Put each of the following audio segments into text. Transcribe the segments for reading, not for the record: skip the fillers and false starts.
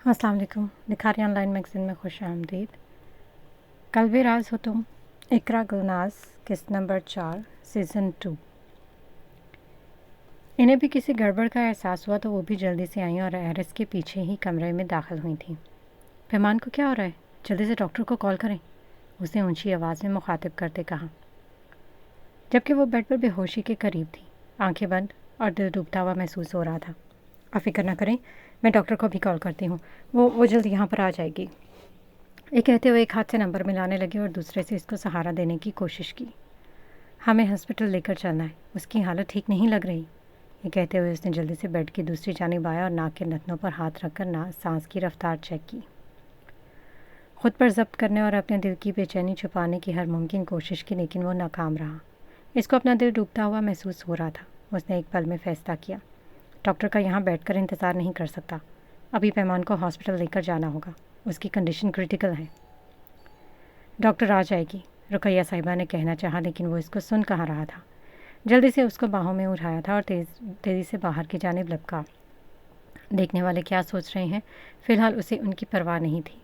السلام علیکم۔ نکھاری on line magazine میں خوش آمدید۔ قلب راز ہو تم، اقرا گلناز، قسط نمبر 4، سیزن 2۔ انہیں بھی کسی گڑبڑ کا احساس ہوا تو وہ بھی جلدی سے آئیں اور ایرس کے پیچھے ہی کمرے میں داخل ہوئی تھیں۔ پیمان کو کیا ہو رہا ہے؟ جلدی سے ڈاکٹر کو کال کریں، اس نے اونچی آواز میں مخاطب کرتے کہا، جبکہ وہ بیڈ پر بے ہوشی کے قریب تھی، آنکھیں بند اور دل ڈوبتا ہوا محسوس ہو رہا تھا۔ آپ فکر نہ کریں، میں ڈاکٹر کو بھی کال کرتی ہوں، وہ جلد یہاں پر آ جائے گی۔ یہ کہتے ہوئے ایک ہاتھ سے نمبر ملانے لگے اور دوسرے سے اس کو سہارا دینے کی کوشش کی۔ ہمیں ہاسپٹل لے کر چلنا ہے، اس کی حالت ٹھیک نہیں لگ رہی۔ یہ کہتے ہوئے اس نے جلدی سے بیڈ کی دوسری جانب آیا اور ناک کے نتنوں پر ہاتھ رکھ کر سانس کی رفتار چیک کی۔ خود پر ضبط کرنے اور اپنے دل کی بے چینی چھپانے کی ہر ممکن کوشش کی، لیکن وہ ناکام رہا۔ اس کو اپنا دل ڈوبتا ہوا محسوس ہو رہا تھا۔ اس نے ایک پل میں فیصلہ کیا، ڈاکٹر کا یہاں بیٹھ کر انتظار نہیں کر سکتا، ابھی پیمان کو ہاسپٹل لے کر جانا ہوگا، اس کی کنڈیشن کریٹیکل ہے۔ ڈاکٹر آ جائے گی، رقیہ صاحبہ نے کہنا چاہا، لیکن وہ اس کو سن کہا رہا تھا۔ جلدی سے اس کو باہوں میں اٹھایا تھا اور تیزی سے باہر کی جانب لپکا۔ دیکھنے والے کیا سوچ رہے ہیں، فی الحال اسے ان کی پرواہ نہیں تھی۔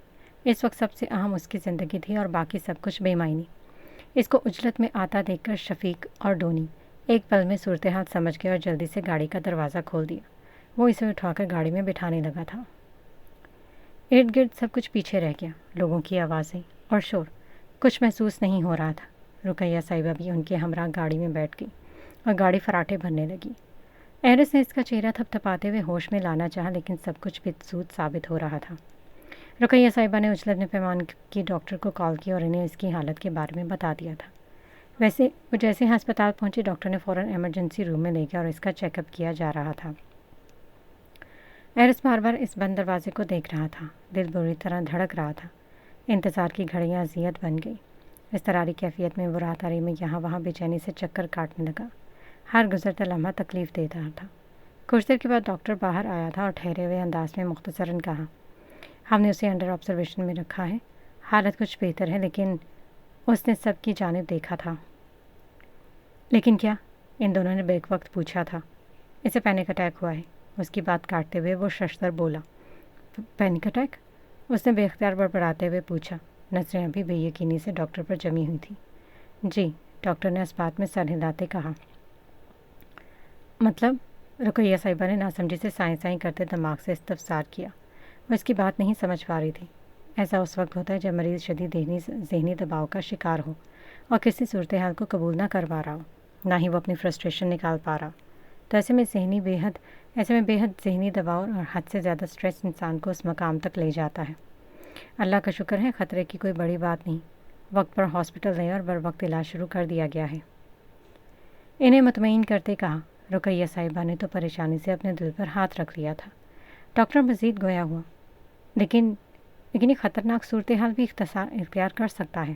اس وقت سب سے اہم اس کی زندگی تھی اور باقی سب کچھ بے معنی۔ اس کو عجلت میں آتا دیکھ کر شفیق اور ڈونی ایک پل میں صورتحال سمجھ گئے اور جلدی سے گاڑی کا دروازہ کھول دیا۔ وہ اسے اٹھا کر گاڑی میں بٹھانے لگا تھا۔ ارد گرد سب کچھ پیچھے رہ گیا، لوگوں کی آوازیں اور شور، کچھ محسوس نہیں ہو رہا تھا۔ رقیہ صاحبہ بھی ان کے ہمراہ گاڑی میں بیٹھ گئی اور گاڑی فراٹے بھرنے لگی۔ ایرس نے اس کا چہرہ تھپ تھپاتے ہوئے ہوش میں لانا چاہا، لیکن سب کچھ بدسود ثابت ہو رہا تھا۔ رقیہ صاحبہ نے عجلت میں پیمان کی ڈاکٹر کو کال کی اور انہیں اس کی حالت کے بارے میں بتا دیا تھا۔ ویسے وہ جیسے ہسپتال پہنچے، ڈاکٹر نے فوراً ایمرجنسی روم میں لے گیا اور اس کا چیک اپ کیا جا رہا تھا۔ ایرس بار بار اس بند دروازے کو دیکھ رہا تھا، دل بری طرح دھڑک رہا تھا۔ انتظار کی گھڑیاں اذیت بن گئی۔ اضطراری کیفیت میں وہ راہداری میں یہاں وہاں بے چینی سے چکر کاٹنے لگا۔ ہر گزرتا لمحہ تکلیف دے رہا تھا۔ کچھ دیر کے بعد ڈاکٹر باہر آیا تھا اور ٹھہرے ہوئے انداز میں مختصراً کہا، ہم نے اسے انڈر آبزرویشن میں رکھا ہے، حالت کچھ بہتر ہے، لیکن اس نے سب کی جانب دیکھا تھا۔ لیکن کیا؟ ان دونوں نے بیک وقت پوچھا تھا۔ اسے پینک اٹیک ہوا ہے، اس کی بات کاٹتے ہوئے وہ ششدر بولا۔ Panic attack? اس نے بے اختیار بڑبڑاتے ہوئے پوچھا، نظریں ابھی بے یقینی سے ڈاکٹر پر جمی ہوئی تھیں۔ جی، ڈاکٹر نے اس بات میں سر ہلاتے کہا۔ مطلب؟ رقیہ صاحبہ نے ناسمجھی سے سائیں سائیں کرتے دماغ سے استفسار کیا۔ وہ اس کی بات نہیں سمجھ پا رہی تھی۔ ایسا اس وقت ہوتا ہے جب مریض شدید ذہنی دباؤ کا شکار ہو اور کسی صورتحال کو قبول نہ کر پا رہا ہو، نہ ہی وہ اپنی فرسٹریشن نکال پا رہا، تو ایسے میں بے حد ذہنی دباؤ اور حد سے زیادہ سٹریس انسان کو اس مقام تک لے جاتا ہے۔ اللہ کا شکر ہے، خطرے کی کوئی بڑی بات نہیں، وقت پر ہاسپٹل گئے اور بر وقت علاج شروع کر دیا گیا ہے۔ انہیں مطمئن کرتے کہا۔ رقیہ صاحبہ نے تو پریشانی سے اپنے دل پر ہاتھ رکھ لیا تھا۔ ڈاکٹر مزید گویا ہوا، لیکن یہ خطرناک صورتحال بھی اختیار کر سکتا ہے۔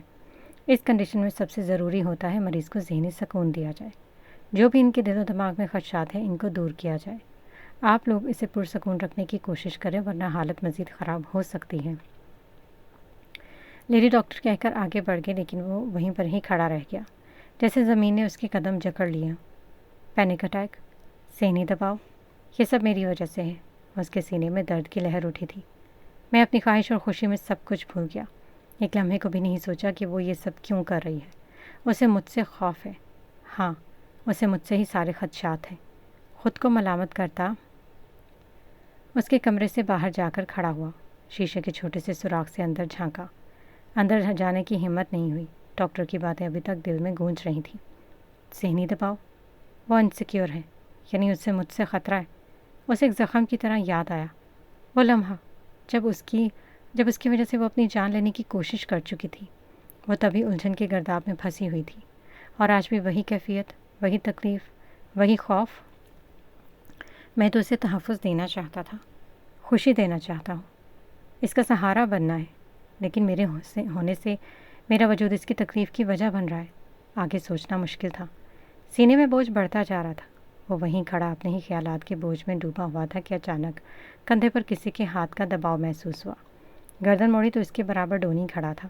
اس کنڈیشن میں سب سے ضروری ہوتا ہے مریض کو ذہنی سکون دیا جائے۔ جو بھی ان کے دل و دماغ میں خدشات ہیں، ان کو دور کیا جائے۔ آپ لوگ اسے پرسکون رکھنے کی کوشش کریں، ورنہ حالت مزید خراب ہو سکتی ہے۔ لیڈی ڈاکٹر کہہ کر آگے بڑھ گئے، لیکن وہ وہیں پر ہی کھڑا رہ گیا، جیسے زمین نے اس کے قدم جکڑ لیا۔ پینک اٹیک، ذہنی دباؤ، یہ سب میری وجہ سے ہے۔ اس کے سینے میں درد کی لہر اٹھی تھی۔ میں اپنی خواہش اور خوشی میں سب کچھ بھول گیا۔ ایک لمحے کو بھی نہیں سوچا کہ وہ یہ سب کیوں کر رہی ہے۔ اسے مجھ سے خوف ہے، ہاں، اسے مجھ سے ہی سارے خدشات ہیں۔ خود کو ملامت کرتا اس کے کمرے سے باہر جا کر کھڑا ہوا، شیشے کے چھوٹے سے سوراخ سے اندر جھانکا۔ اندر جانے کی ہمت نہیں ہوئی۔ ڈاکٹر کی باتیں ابھی تک دل میں گونج رہی تھیں۔ ذہنی دباؤ، وہ انسیکیور ہے، یعنی اس سے مجھ سے خطرہ ہے۔ اسے ایک زخم کی طرح یاد آیا وہ لمحہ جب اس کی وجہ سے وہ اپنی جان لینے کی کوشش کر چکی تھی۔ وہ تبھی الجھن کے گرداب میں پھنسی ہوئی تھی، اور آج بھی وہی کیفیت، وہی تکلیف، وہی خوف۔ میں تو اسے تحفظ دینا چاہتا تھا، خوشی دینا چاہتا ہوں، اس کا سہارا بننا ہے، لیکن میرے ہونے سے میرا وجود اس کی تکلیف کی وجہ بن رہا ہے۔ آگے سوچنا مشکل تھا۔ سینے میں بوجھ بڑھتا جا رہا تھا۔ وہ وہیں کھڑا اپنے ہی خیالات کے بوجھ میں ڈوبا ہوا تھا کہ اچانک کندھے پر کسی کے ہاتھ کا دباؤ محسوس ہوا۔ گردن موڑی تو اس کے برابر ڈونی کھڑا تھا،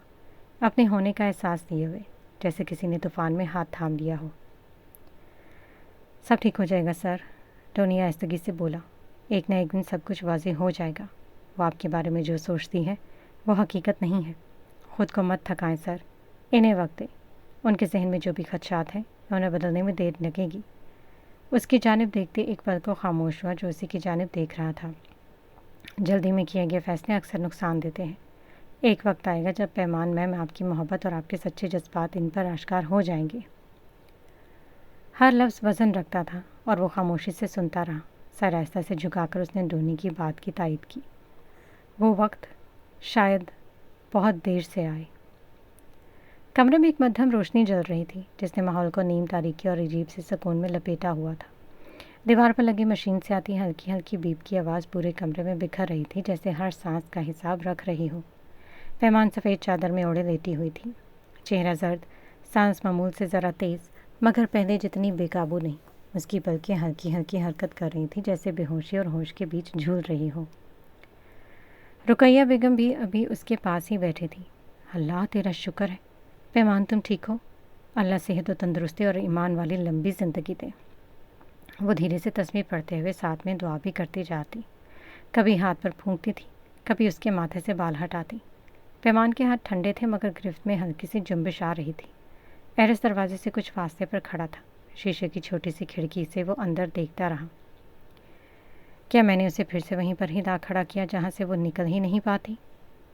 اپنے ہونے کا احساس لیے ہوئے، جیسے کسی نے طوفان میں ہاتھ تھام لیا ہو۔ سب ٹھیک ہو جائے گا سر، ٹونی آہستگی سے بولا، ایک نہ ایک دن سب کچھ واضح ہو جائے گا۔ وہ آپ کے بارے میں جو سوچتی ہے وہ حقیقت نہیں ہے۔ خود کو مت تھکائیں سر، انہیں وقت دیں۔ ان کے ذہن میں جو بھی خدشات ہیں انہیں بدلنے میں دیر لگے گی۔ اس کی جانب دیکھتے ایک پل کو خاموش ہوا جو اسی کی جانب دیکھ رہا تھا۔ جلدی میں کیے گئے فیصلے اکثر نقصان دیتے ہیں۔ ایک وقت آئے گا جب پیمان میم آپ کی محبت اور آپ کے سچے جذبات ان پر آشکار ہو جائیں گے۔ ہر لفظ وزن رکھتا تھا اور وہ خاموشی سے سنتا رہا۔ سر آہستہ سے جھکا کر اس نے ڈونی کی بات کی تائید کی۔ وہ وقت شاید بہت دیر سے آئے۔ کمرے میں ایک مدھم روشنی جل رہی تھی جس نے ماحول کو نیم تاریکی اور عجیب سے سکون میں لپیٹا ہوا تھا۔ دیوار پر لگی مشین سے آتی ہلکی ہلکی بیپ کی آواز پورے کمرے میں بکھر رہی تھی، جیسے ہر سانس کا حساب رکھ رہی ہو۔ پیمان سفید چادر میں اوڑھے لیٹی ہوئی تھی، چہرہ زرد، سانس معمول سے ذرا تیز مگر پہلے جتنی بے قابو نہیں۔ اس کی پلکیں ہلکی ہلکی حرکت کر رہی تھیں، جیسے بے ہوشی اور ہوش کے بیچ جھول رہی ہو۔ رقیہ بیگم بھی ابھی اس کے پاس ہی بیٹھی تھی۔ اللہ تیرا شکر ہے پیمان، تم ٹھیک ہو؟ اللہ صحت و تندرستی اور ایمان والی لمبی زندگی دے۔ وہ دھیرے سے تسبیح پڑھتے ہوئے ساتھ میں دعا بھی کرتی جاتی، کبھی ہاتھ پر پھونکتی تھی، کبھی اس کے ماتھے سے بال ہٹاتی۔ پیمان کے ہاتھ ٹھنڈے تھے مگر گرفت میں ہلکی سی جنبش آ رہی تھی۔ ایرس دروازے سے کچھ فاصلے پر کھڑا تھا، شیشے کی چھوٹی سی کھڑکی سے وہ اندر دیکھتا رہا۔ کیا میں نے اسے پھر سے وہیں پر ہی لا کھڑا کیا جہاں سے وہ نکل ہی نہیں پاتی؟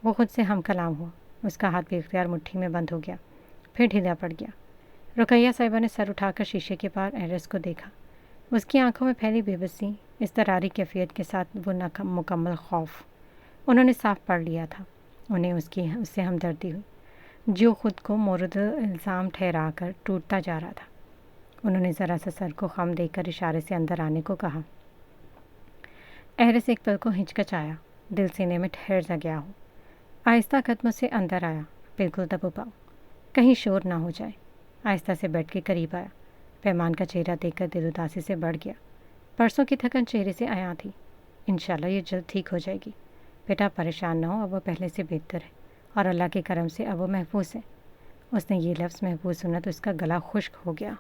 وہ خود سے ہم کلام ہوا۔ اس کا ہاتھ بے اختیار مٹھی میں بند ہو گیا، پھر ڈھیلا پڑ گیا۔ رقیہ صاحبہ نے سر اٹھا کر شیشے کے پار ایرس کو دیکھا۔ اس کی آنکھوں میں پھیلی بے بسی، اضطراری کیفیت کے ساتھ وہ مکمل خوف۔ انہوں نے صاف پڑھ لیا تھا۔ انہیں اس سے ہمدردی ہوئی جو خود کو مورد الزام ٹھہرا کر ٹوٹتا جا رہا تھا۔ انہوں نے ذرا سا سر کو خم دے کر اشارے سے اندر آنے کو کہا۔ ایرس ایک پل کو ہچکچایا، دل سینے میں ٹھہر سا گیا ہو۔ آہستہ قدموں سے اندر آیا، بالکل دب پاؤ، کہیں شور نہ ہو جائے۔ آہستہ سے بیٹھ کے قریب آیا۔ پیمان کا چہرہ دیکھ کر دل اداسی سے بڑھ گیا۔ پرسوں کی تھکن چہرے سے عیاں تھی۔ انشاءاللہ یہ جلد ٹھیک ہو جائے گی۔ بیٹا پریشان نہ ہو، اب وہ پہلے سے بہتر ہے اور اللہ کے کرم سے اب وہ محفوظ ہے۔ اس نے یہ لفظ محفوظ سنا تو اس کا گلا خشک ہو گیا۔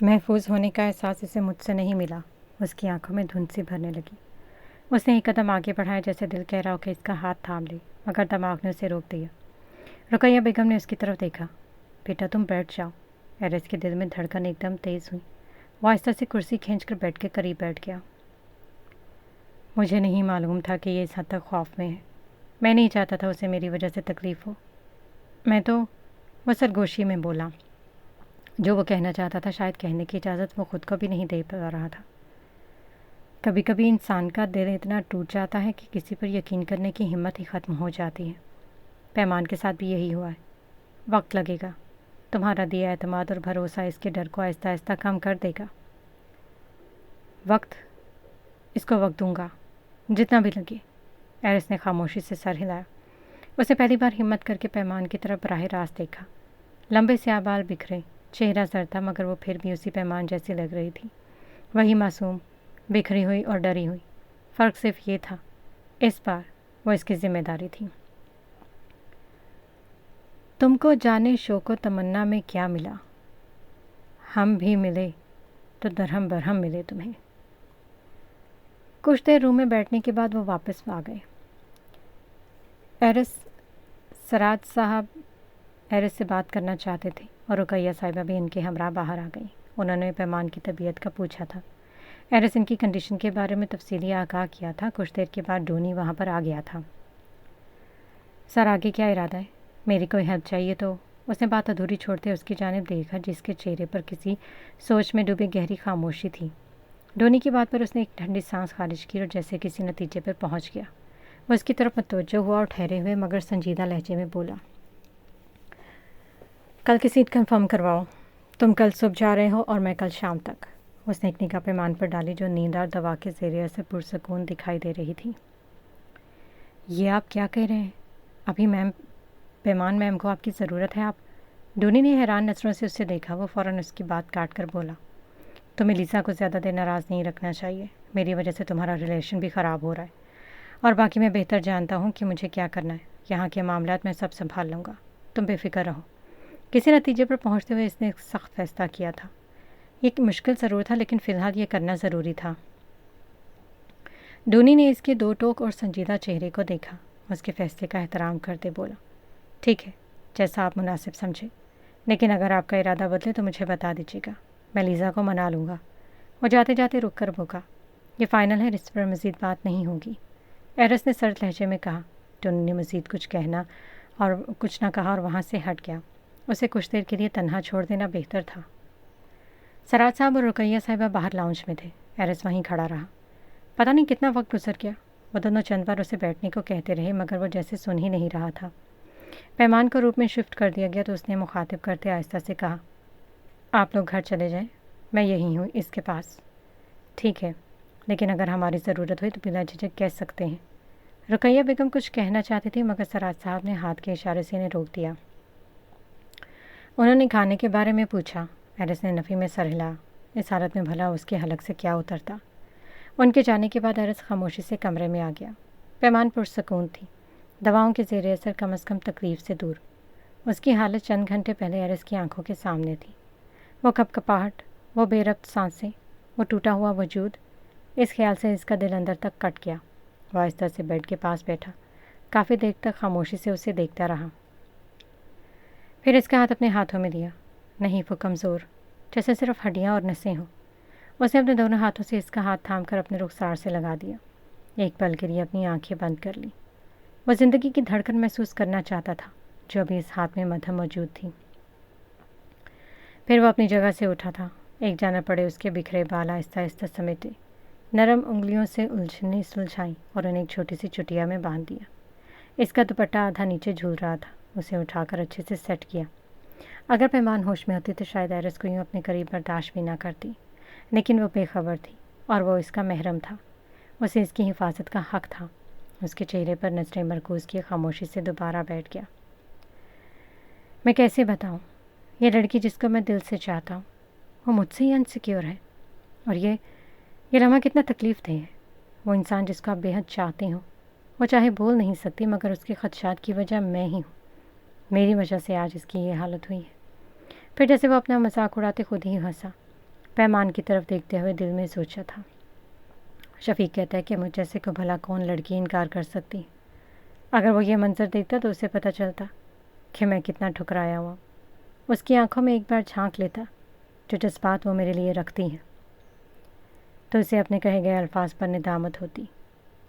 محفوظ ہونے کا احساس اسے مجھ سے نہیں ملا۔ اس کی آنکھوں میں دھند سی بھرنے لگی۔ اس نے ایک قدم آگے بڑھایا جیسے دل کہہ رہا ہو کہ اس کا ہاتھ تھام لے، مگر دماغ نے اسے روک دیا۔ رقیہ بیگم نے اس کی طرف دیکھا۔ بیٹا تم بیٹھ جاؤ۔ ایرس کے دل میں دھڑکن ایک دم تیز ہوئی۔ وہ آہستہ سے کرسی کھینچ کر بیٹھ کے قریب بیٹھ گیا۔ مجھے نہیں معلوم تھا کہ یہ اس حد تک خوف میں ہے۔ میں نہیں چاہتا تھا اسے میری وجہ سے تکلیف ہو۔ وہ سرگوشی میں بولا۔ جو وہ کہنا چاہتا تھا شاید کہنے کی اجازت وہ خود کو بھی نہیں دے پا رہا تھا۔ کبھی کبھی انسان کا دل اتنا ٹوٹ جاتا ہے کہ کسی پر یقین کرنے کی ہمت ہی ختم ہو جاتی ہے۔ پیمان کے ساتھ بھی یہی ہوا ہے۔ وقت لگے گا۔ تمہارا دیا اعتماد اور بھروسہ اس کے ڈر کو آہستہ آہستہ کم کر دے گا۔ اس کو وقت دوں گا، جتنا بھی لگے۔ ایرس نے خاموشی سے سر ہلایا۔ اسے پہلی بار ہمت کر کے پیمان کی طرف براہ راست دیکھا۔ لمبے سیاہ بال بکھرے، چہرہ زرد تھا مگر وہ پھر بھی اسی پیمان جیسی لگ رہی تھی، وہی معصوم، بکھری ہوئی اور ڈری ہوئی۔ فرق صرف یہ تھا، اس بار وہ اس کی ذمہ داری تھی۔ تم کو جانے شوق و تمنا میں کیا ملا؟ ہم بھی ملے تو درہم برہم ملے تمہیں۔ کچھ دیر روم میں بیٹھنے کے بعد وہ واپس آ گئے۔ سراج صاحب ایرس سے بات کرنا چاہتے تھے اور رقیہ صاحبہ بھی ان کے ہمراہ باہر آ گئیں۔ انہوں نے پیمان کی طبیعت کا پوچھا تھا۔ ایرس ان کی کنڈیشن کے بارے میں تفصیلی آگاہ کیا تھا۔ کچھ دیر کے بعد ڈونی وہاں پر آ گیا تھا۔ سر آگے کیا ارادہ ہے؟ میری کوئی ہیلپ چاہیے تو؟ اس نے بات ادھوری چھوڑتے اس کی جانب دیکھا جس کے چہرے پر کسی سوچ میں ڈوبی گہری خاموشی تھی۔ ڈونی کی بات پر اس نے ایک ٹھنڈی سانس خارج کی اور جیسے کسی نتیجے پر پہنچ گیا، وہ اس کی طرف متوجہ ہوا اور ٹھہرے ہوئے مگر سنجیدہ لہجے میں بولا، کل کی سیٹ کنفرم کرواؤ۔ تم کل صبح جا رہے ہو اور میں کل شام تک۔ اس نے ایک نگاہ پیمان پر ڈالی جو نیندار دوا کے زیر اثر پرسکون دکھائی دے رہی تھی۔ یہ آپ کیا کہہ رہے ہیں؟ ابھی پیمان میم کو آپ کی ضرورت ہے؟ آپ ڈونی نے حیران نظروں سے اسے دیکھا۔ وہ فوراً اس کی بات کاٹ کر بولا، تمہیں لیزا کو زیادہ دیر ناراض نہیں رکھنا چاہیے۔ میری وجہ سے تمہارا ریلیشن بھی خراب ہو رہا ہے، اور باقی میں بہتر جانتا ہوں کہ مجھے کیا کرنا ہے۔ یہاں کے معاملات میں سب سنبھال لوں گا، تم بے فکر رہو۔ کسی نتیجے پر پہنچتے ہوئے اس نے ایک سخت فیصلہ کیا تھا۔ یہ مشکل ضرور تھا لیکن فی الحال یہ کرنا ضروری تھا۔ ڈونی نے اس کے دو ٹوک اور سنجیدہ چہرے کو دیکھا، اس کے فیصلے کا احترام کرتے بولا، ٹھیک ہے، جیسا آپ مناسب سمجھے، لیکن اگر آپ کا ارادہ بدلے تو مجھے بتا دیجیے گا، میں لیزا کو منا لوں گا۔ وہ جاتے جاتے رک کر بھوکا، یہ فائنل ہے، اس پر مزید بات نہیں ہوگی، ایرس نے سرد لہجے میں کہا۔ ٹونی نے مزید کچھ نہ کہا اور وہاں سے ہٹ گیا۔ اسے کچھ دیر کے لیے تنہا چھوڑ دینا بہتر تھا۔ سراج صاحب اور رقیہ صاحبہ باہر لاؤنج میں تھے، ایرس وہیں کھڑا رہا۔ پتہ نہیں کتنا وقت گزر گیا، وہ دونوں چند بار اسے بیٹھنے کو کہتے رہے مگر وہ جیسے سن ہی نہیں رہا تھا۔ پیمان کو روپ میں شفٹ کر دیا گیا تو اس نے مخاطب کرتے آہستہ سے کہا، آپ لوگ گھر چلے جائیں، میں یہی ہوں اس کے پاس۔ ٹھیک ہے، لیکن اگر ہماری ضرورت ہوئی تو بلا جھجک کہہ سکتے ہیں۔ رقیہ بیگم کچھ کہنا چاہتی تھی مگر سراج صاحب نے ہاتھ کے اشارے سے انہیں روک دیا۔ انہوں نے کھانے کے بارے میں پوچھا۔ ایرس نے نفی میں سر ہلایا، اس حالت میں بھلا اس کے حلق سے کیا اترتا۔ ان کے جانے کے بعد ایرس خاموشی سے کمرے میں آ گیا۔ پیمان پرسکون تھی، دواؤں کے زیر اثر کم از کم تکلیف سے دور۔ اس کی حالت چند گھنٹے پہلے ایرس کی آنکھوں کے سامنے تھی۔ وہ کپ کپاہٹ، وہ بے ربط سانسیں، وہ ٹوٹا ہوا وجود، اس خیال سے اس کا دل اندر تک کٹ گیا۔ وہ آہستہ سے بیڈ کے پاس بیٹھا، کافی دیر تک خاموشی سے اسے دیکھتا رہا۔ پھر اس کا ہاتھ اپنے ہاتھوں میں لیا، نہیں وہ کمزور، جیسے صرف ہڈیاں اور نسیں ہوں۔ اس نے اپنے دونوں ہاتھوں سے اس کا ہاتھ تھام کر اپنے رخسار سے لگا دیا، ایک پل کے لیے اپنی آنکھیں بند کر لی۔ وہ زندگی کی دھڑکن محسوس کرنا چاہتا تھا جو ابھی اس ہاتھ میں مدھم موجود تھی۔ پھر وہ اپنی جگہ سے اٹھا تھا، ایک جانب پڑے اس کے بکھرے بال آہستہ آہستہ سمیٹے، نرم انگلیوں سے الجھنیں سلجھائیں اور انہیں ایک چھوٹی سی چٹیا میں باندھ دیا۔ اس کا دوپٹہ آدھا نیچے جھول رہا تھا، اسے اٹھا کر اچھے سے سیٹ کیا۔ اگر پیمان ہوش میں ہوتی تو شاید ایرس کو یوں اپنے قریب برداشت بھی نہ کرتی، لیکن وہ بے خبر تھی اور وہ اس کا محرم تھا، اسے اس کی حفاظت کا حق تھا۔ اس کے چہرے پر نظریں مرکوز کیے خاموشی سے دوبارہ بیٹھ گیا۔ میں کیسے بتاؤں، یہ لڑکی جس کو میں دل سے چاہتا ہوں وہ مجھ سے ہی انسیکیور ہے، اور یہ لمحہ کتنا تکلیف دہ ہے۔ وہ انسان جس کو آپ بے حد چاہتے ہوں، وہ چاہے بول نہیں سکتی مگر اس کے خدشات کی وجہ میں ہی ہوں، میری وجہ سے آج اس کی یہ حالت ہوئی ہے۔ پھر جیسے وہ اپنا مذاق اڑاتے خود ہی ہنسا، پیمان کی طرف دیکھتے ہوئے دل میں سوچا تھا، شفیق کہتا ہے کہ مجھ جیسے کو بھلا کون لڑکی انکار کر سکتی، اگر وہ یہ منظر دیکھتا تو اسے پتہ چلتا کہ میں کتنا ٹھکرایا ہوا۔ اس کی آنکھوں میں ایک بار جھانک لیتا، جو جذبات وہ میرے لیے رکھتی ہیں، تو اسے اپنے کہے گئے الفاظ پر ندامت ہوتی۔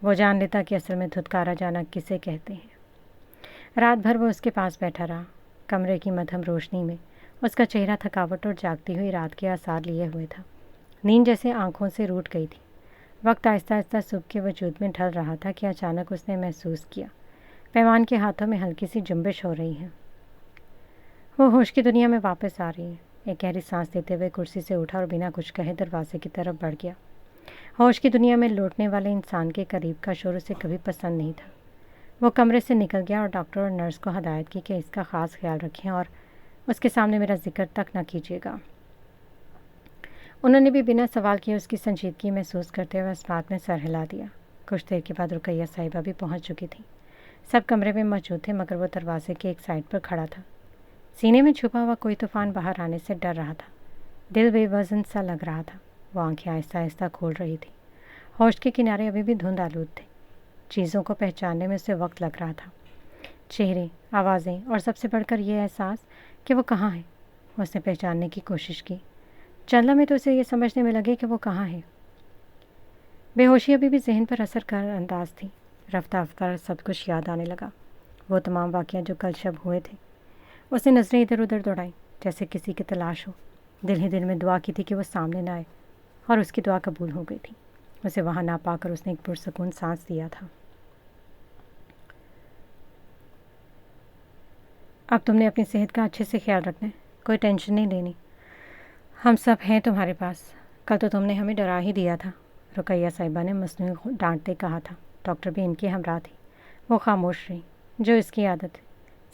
وہ جان لیتا کہ اصل میں دھتکارا جانا کسے کہتے ہیں۔ رات بھر وہ اس کے پاس بیٹھا رہا، کمرے کی مدھم روشنی میں اس کا چہرہ تھکاوٹ اور جاگتی ہوئی رات کے آثار لیے ہوئے تھا۔ نیند جیسے آنکھوں سے روٹ گئی تھی۔ وقت آہستہ آہستہ صبح کے وجود میں ڈھل رہا تھا کہ اچانک اس نے محسوس کیا پیمان کے ہاتھوں میں ہلکی سی جنبش ہو رہی ہے۔ وہ ہوش کی دنیا میں واپس آ رہی ہے۔ ایک گہری سانس لیتے ہوئے کرسی سے اٹھا اور بنا کچھ کہے دروازے کی طرف بڑھ گیا۔ ہوش کی دنیا میں لوٹنے والے انسان کے قریب کا شور اسے کبھی پسند نہیں تھا۔ وہ کمرے سے نکل گیا اور ڈاکٹر اور نرس کو ہدایت کی کہ اس کا خاص خیال رکھیں اور اس کے سامنے میرا ذکر تک نہ کیجیے گا۔ انہوں نے بھی بنا سوال کیے اس کی سنجیدگی محسوس کرتے ہوئے اس بات میں سر ہلا دیا۔ کچھ دیر کے بعد رقیہ صاحبہ بھی پہنچ چکی تھیں۔ سب کمرے میں موجود تھے مگر وہ دروازے کے ایک سائڈ پر کھڑا تھا۔ سینے میں چھپا ہوا کوئی طوفان باہر آنے سے ڈر رہا تھا، دل بے وزن سا لگ رہا تھا۔ وہ آنکھیں آہستہ آہستہ کھول رہی تھی، ہوش کے کنارے ابھی بھی دھند آلود تھے۔ چیزوں کو پہچاننے میں اسے وقت لگ رہا تھا، چہرے، آوازیں اور سب سے بڑھ کر یہ احساس کہ وہ کہاں ہے۔ اس نے پہچاننے کی کوشش کی، چند لمحے تو اسے یہ سمجھنے میں لگے کہ وہ کہاں ہے۔ بے ہوشی ابھی بھی ذہن پر اثر کر انداز تھی۔ رفتہ رفتہ سب کچھ یاد آنے لگا، وہ تمام واقعات جو کل شب ہوئے تھے۔ اس نے نظریں ادھر ادھر دوڑائیں جیسے کسی کی تلاش ہو، دل ہی دل میں دعا کی تھی کہ وہ سامنے نہ آئے، اور اس کی دعا قبول ہو گئی تھی۔ اسے وہاں نہ پا کر اس نے ایک پرسکون سانس لیا تھا۔ اب تم نے اپنی صحت کا اچھے سے خیال رکھنا ہے، کوئی ٹینشن نہیں لینی، ہم سب ہیں تمہارے پاس۔ کل تو تم نے ہمیں ڈرا ہی دیا تھا، رقیہ صاحبہ نے مصنوعی ڈانٹتے کہا تھا۔ ڈاکٹر بھی ان کے ہمراہ تھی۔ وہ خاموش رہی، جو اس کی عادت ہے،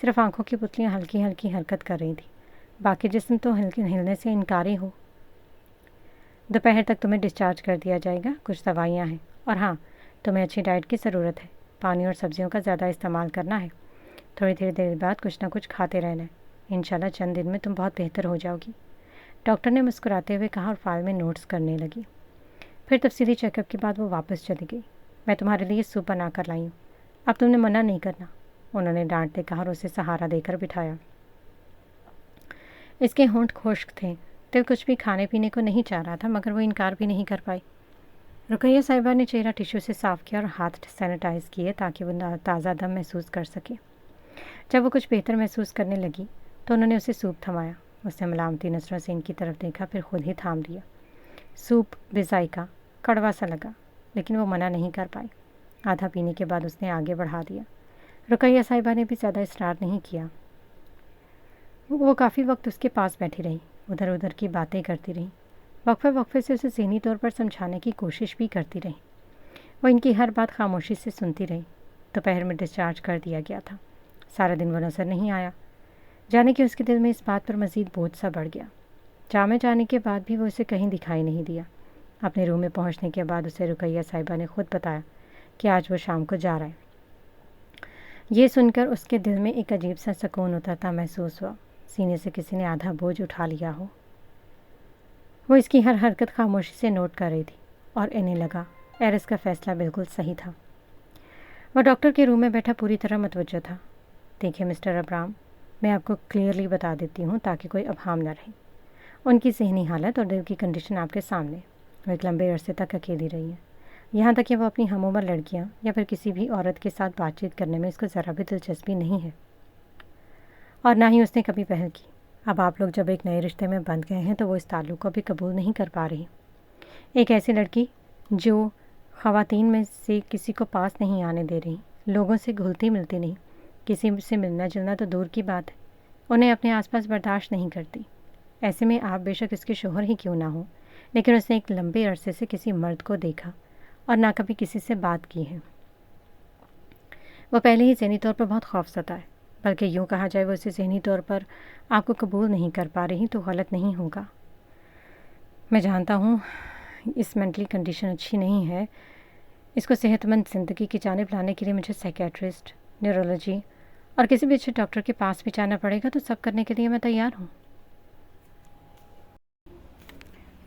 صرف آنکھوں کی پتلیاں ہلکی ہلکی حرکت کر رہی تھیں، باقی جسم تو ہلنے سے انکاری ہو۔ دوپہر تک تمہیں ڈسچارج کر دیا جائے گا، کچھ دوائیاں ہیں، اور ہاں، تمہیں اچھی ڈائٹ کی ضرورت ہے، پانی اور سبزیوں کا زیادہ استعمال کرنا ہے، تھوڑی دیر بعد کچھ نہ کچھ کھاتے رہنا ہے، انشاءاللہ چند دن میں تم بہت بہتر ہو جاؤ گی، ڈاکٹر نے مسکراتے ہوئے کہا اور فائل میں نوٹس کرنے لگی۔ پھر تفصیلی چیک اپ کے بعد وہ واپس چلی گئی۔ میں تمہارے لیے سوپ بنا کر لائی ہوں، اب تم نے منع نہیں کرنا، انہوں نے ڈانٹتے کہا اور اسے سہارا دے کر بٹھایا۔ اس کے ہونٹ خشک تھے، تو کچھ بھی کھانے پینے کو نہیں چاہ رہا تھا، مگر وہ انکار بھی نہیں کر پائی۔ رقیہ صاحبہ نے چہرہ ٹیشو سے صاف کیا اور ہاتھ سینیٹائز کیے تاکہ وہ تازہ دم محسوس کر سکے۔ جب وہ کچھ بہتر محسوس کرنے لگی تو انہوں نے اسے سوپ تھمایا۔ اس نے ملامتی نظروں سے ان کی طرف دیکھا، پھر خود ہی تھام دیا۔ سوپ بے ذائقہ، کڑوا سا لگا، لیکن وہ منع نہیں کر پائی۔ آدھا پینے کے بعد اس نے آگے بڑھا دیا۔ رقیہ صاحبہ نے بھی زیادہ اصرار نہیں کیا۔ وہ کافی وقت اس کے پاس بیٹھی رہی، ادھر ادھر کی باتیں کرتی رہی، وقفے وقفے سے اسے ذہنی طور پر سمجھانے کی کوشش بھی کرتی رہی۔ وہ ان کی ہر بات خاموشی سے سنتی رہی۔ دوپہر میں ڈسچارج کر دیا گیا تھا۔ سارا دن وہ نظر نہیں آیا، جانے کہ اس کے دل میں اس بات پر مزید بوجھ سا بڑھ گیا۔ جامع جانے کے بعد بھی وہ اسے کہیں دکھائی نہیں دیا۔ اپنے روم میں پہنچنے کے بعد اسے رقیہ صاحبہ نے خود بتایا کہ آج وہ شام کو جا رہا ہے۔ یہ سن کر اس کے دل میں ایک عجیب سا سکون اترتا محسوس ہوا، سینے سے کسی نے آدھا بوجھ اٹھا لیا ہو۔ وہ اس کی ہر حرکت خاموشی سے نوٹ کر رہی تھی اور انہیں لگا ایرس کا فیصلہ بالکل صحیح تھا۔ وہ ڈاکٹر کے روم میں بیٹھا پوری طرح متوجہ تھا۔ دیکھیں مسٹر ابرام، میں آپ کو کلیئرلی بتا دیتی ہوں تاکہ کوئی ابہام نہ رہے۔ ان کی ذہنی حالت اور دل کی کنڈیشن آپ کے سامنے۔ وہ ایک لمبے عرصے تک اکیلی رہی ہے، یہاں تک کہ وہ اپنی ہم عمر لڑکیاں یا پھر کسی بھی عورت کے ساتھ بات چیت کرنے میں اس کو ذرا بھی دلچسپی نہیں ہے، اور نہ ہی اس نے کبھی پہل کی۔ اب آپ لوگ جب ایک نئے رشتے میں بندھ گئے ہیں تو وہ اس تعلق کو بھی قبول نہیں کر پا رہی۔ ایک ایسی لڑکی جو خواتین میں سے کسی کو پاس نہیں آنے دے رہی، لوگوں سے گھلتی ملتی نہیں، کسی سے ملنا جلنا تو دور کی بات ہے، انہیں اپنے آس پاس برداشت نہیں کرتی۔ ایسے میں آپ بے شک اس کے شوہر ہی کیوں نہ ہوں، لیکن اس نے ایک لمبے عرصے سے کسی مرد کو دیکھا اور نہ کبھی کسی سے بات کی ہے۔ وہ پہلے ہی ذہنی طور پر بہت خوفزدہ ہے، بلکہ یوں کہا جائے وہ اسے ذہنی طور پر آپ کو قبول نہیں کر پا رہی تو غلط نہیں ہوگا۔ میں جانتا ہوں اس مینٹلی کنڈیشن اچھی نہیں ہے، اس کو صحت مند زندگی کی جانب لانے کے لیے مجھے سائیکیٹرسٹ، نیورولوجی اور کسی بھی اچھے ڈاکٹر کے پاس بھی جانا پڑے گا، تو سب کرنے کے لیے میں تیار ہوں۔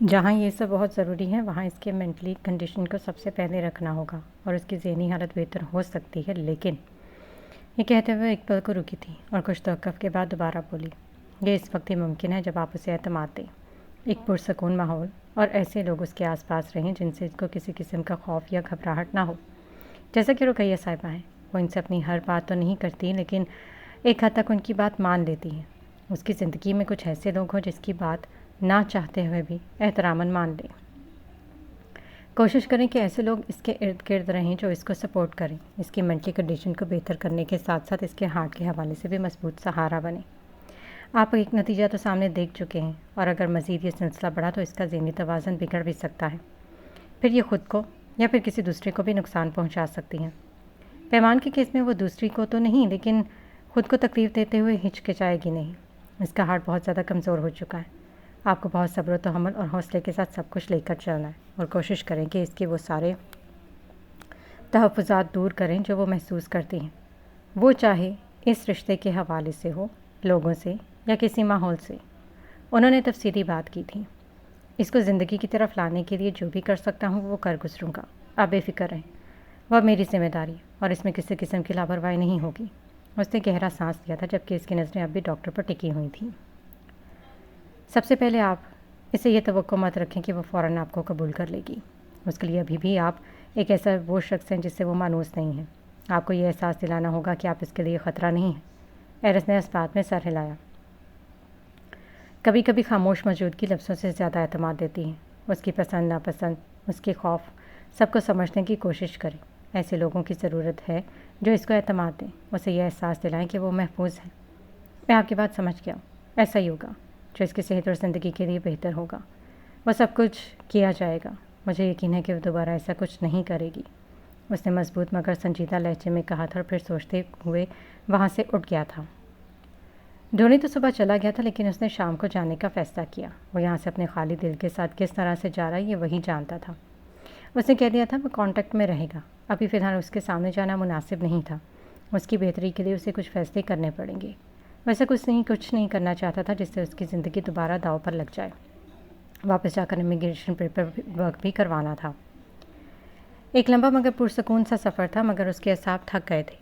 جہاں یہ سب بہت ضروری ہے وہاں اس کے مینٹلی کنڈیشن کو سب سے پہلے رکھنا ہوگا اور اس کی ذہنی حالت بہتر ہو سکتی ہے۔ لیکن یہ کہتے ہوئے ایک پل کو رکی تھی اور کچھ توقف کے بعد دوبارہ بولی، یہ اس وقت ہی ممکن ہے جب آپ اسے اعتماد دیں، ایک پرسکون ماحول اور ایسے لوگ اس کے آس پاس رہیں جن سے اس کو کسی قسم کا خوف یا گھبراہٹ نہ ہو۔ جیسا کہ رقیہ صاحبہ ہیں، وہ ان سے اپنی ہر بات تو نہیں کرتی، لیکن ایک حد تک ان کی بات مان لیتی ہیں۔ اس کی زندگی میں کچھ ایسے لوگ ہوں جس کی بات نہ چاہتے ہوئے بھی احتراماً مان لیں۔ کوشش کریں کہ ایسے لوگ اس کے ارد گرد رہیں جو اس کو سپورٹ کریں، اس کی مینٹلی کنڈیشن کو بہتر کرنے کے ساتھ ساتھ اس کے ہارٹ کے حوالے سے بھی مضبوط سہارا بنیں۔ آپ ایک نتیجہ تو سامنے دیکھ چکے ہیں، اور اگر مزید یہ سلسلہ بڑھا تو اس کا ذہنی توازن بگڑ بھی سکتا ہے، پھر یہ خود کو یا پھر کسی دوسرے کو بھی نقصان پہنچا سکتی ہیں۔ پیمان کے کیس میں وہ دوسری کو تو نہیں لیکن خود کو تکلیف دیتے ہوئے ہچکچائے گی نہیں۔ اس کا ہارٹ بہت زیادہ کمزور ہو چکا ہے۔ آپ کو بہت صبر و تحمل اور حوصلے کے ساتھ سب کچھ لے کر چلنا ہے، اور کوشش کریں کہ اس کے وہ سارے تحفظات دور کریں جو وہ محسوس کرتی ہیں، وہ چاہے اس رشتے کے حوالے سے ہو، لوگوں سے یا کسی ماحول سے۔ انہوں نے تفصیلی بات کی تھی۔ اس کو زندگی کی طرف لانے کے لیے جو بھی کر سکتا ہوں وہ کر گزروں گا، آپ بے فکر رہیں، وہ میری ذمہ داری اور اس میں کسی قسم کی لاپرواہی نہیں ہوگی۔ اس نے گہرا سانس لیا تھا جبکہ اس کی نظریں اب بھی ڈاکٹر پر ٹکی ہوئی تھیں۔ سب سے پہلے آپ اسے یہ توقع مت رکھیں کہ وہ فوراً آپ کو قبول کر لے گی۔ اس کے لیے ابھی بھی آپ ایک ایسا وہ شخص ہیں جس سے وہ مانوس نہیں ہے۔ آپ کو یہ احساس دلانا ہوگا کہ آپ اس کے لیے خطرہ نہیں ہیں۔ ایرس نے اس بات میں سر ہلایا۔ کبھی کبھی خاموش موجودگی لفظوں سے زیادہ اعتماد دیتی ہے۔ اس کی پسند ناپسند، اس کے خوف، سب کو سمجھنے کی کوشش کریں۔ ایسے لوگوں کی ضرورت ہے جو اس کو اعتماد دیں، اسے یہ احساس دلائیں کہ وہ محفوظ ہے۔ میں آپ کی بات سمجھ گیا، ایسا ہی ہوگا جو اس کی صحت اور زندگی کے لیے بہتر ہوگا۔ وہ سب کچھ کیا جائے گا، مجھے یقین ہے کہ وہ دوبارہ ایسا کچھ نہیں کرے گی، اس نے مضبوط مگر سنجیدہ لہجے میں کہا تھا، اور پھر سوچتے ہوئے وہاں سے اٹھ گیا تھا۔ ڈونی تو صبح چلا گیا تھا لیکن اس نے شام کو جانے کا فیصلہ کیا۔ وہ یہاں سے اپنے خالی دل کے ساتھ کس طرح سے جا رہا ہے یہ وہی جانتا تھا۔ اس نے کہہ دیا تھا وہ کانٹیکٹ میں رہے گا، ابھی فی الحال اس کے سامنے جانا مناسب نہیں تھا، اس کی بہتری کے لیے اسے کچھ فیصلے کرنے پڑیں گے۔ ویسے کچھ نہیں کرنا چاہتا تھا جس سے اس کی زندگی دوبارہ داؤ پر لگ جائے۔ واپس جا کر امیگریشن پیپر ورک بھی کروانا تھا۔ ایک لمبا مگر پرسکون سا سفر تھا، مگر اس کے اعصاب تھک گئے تھے۔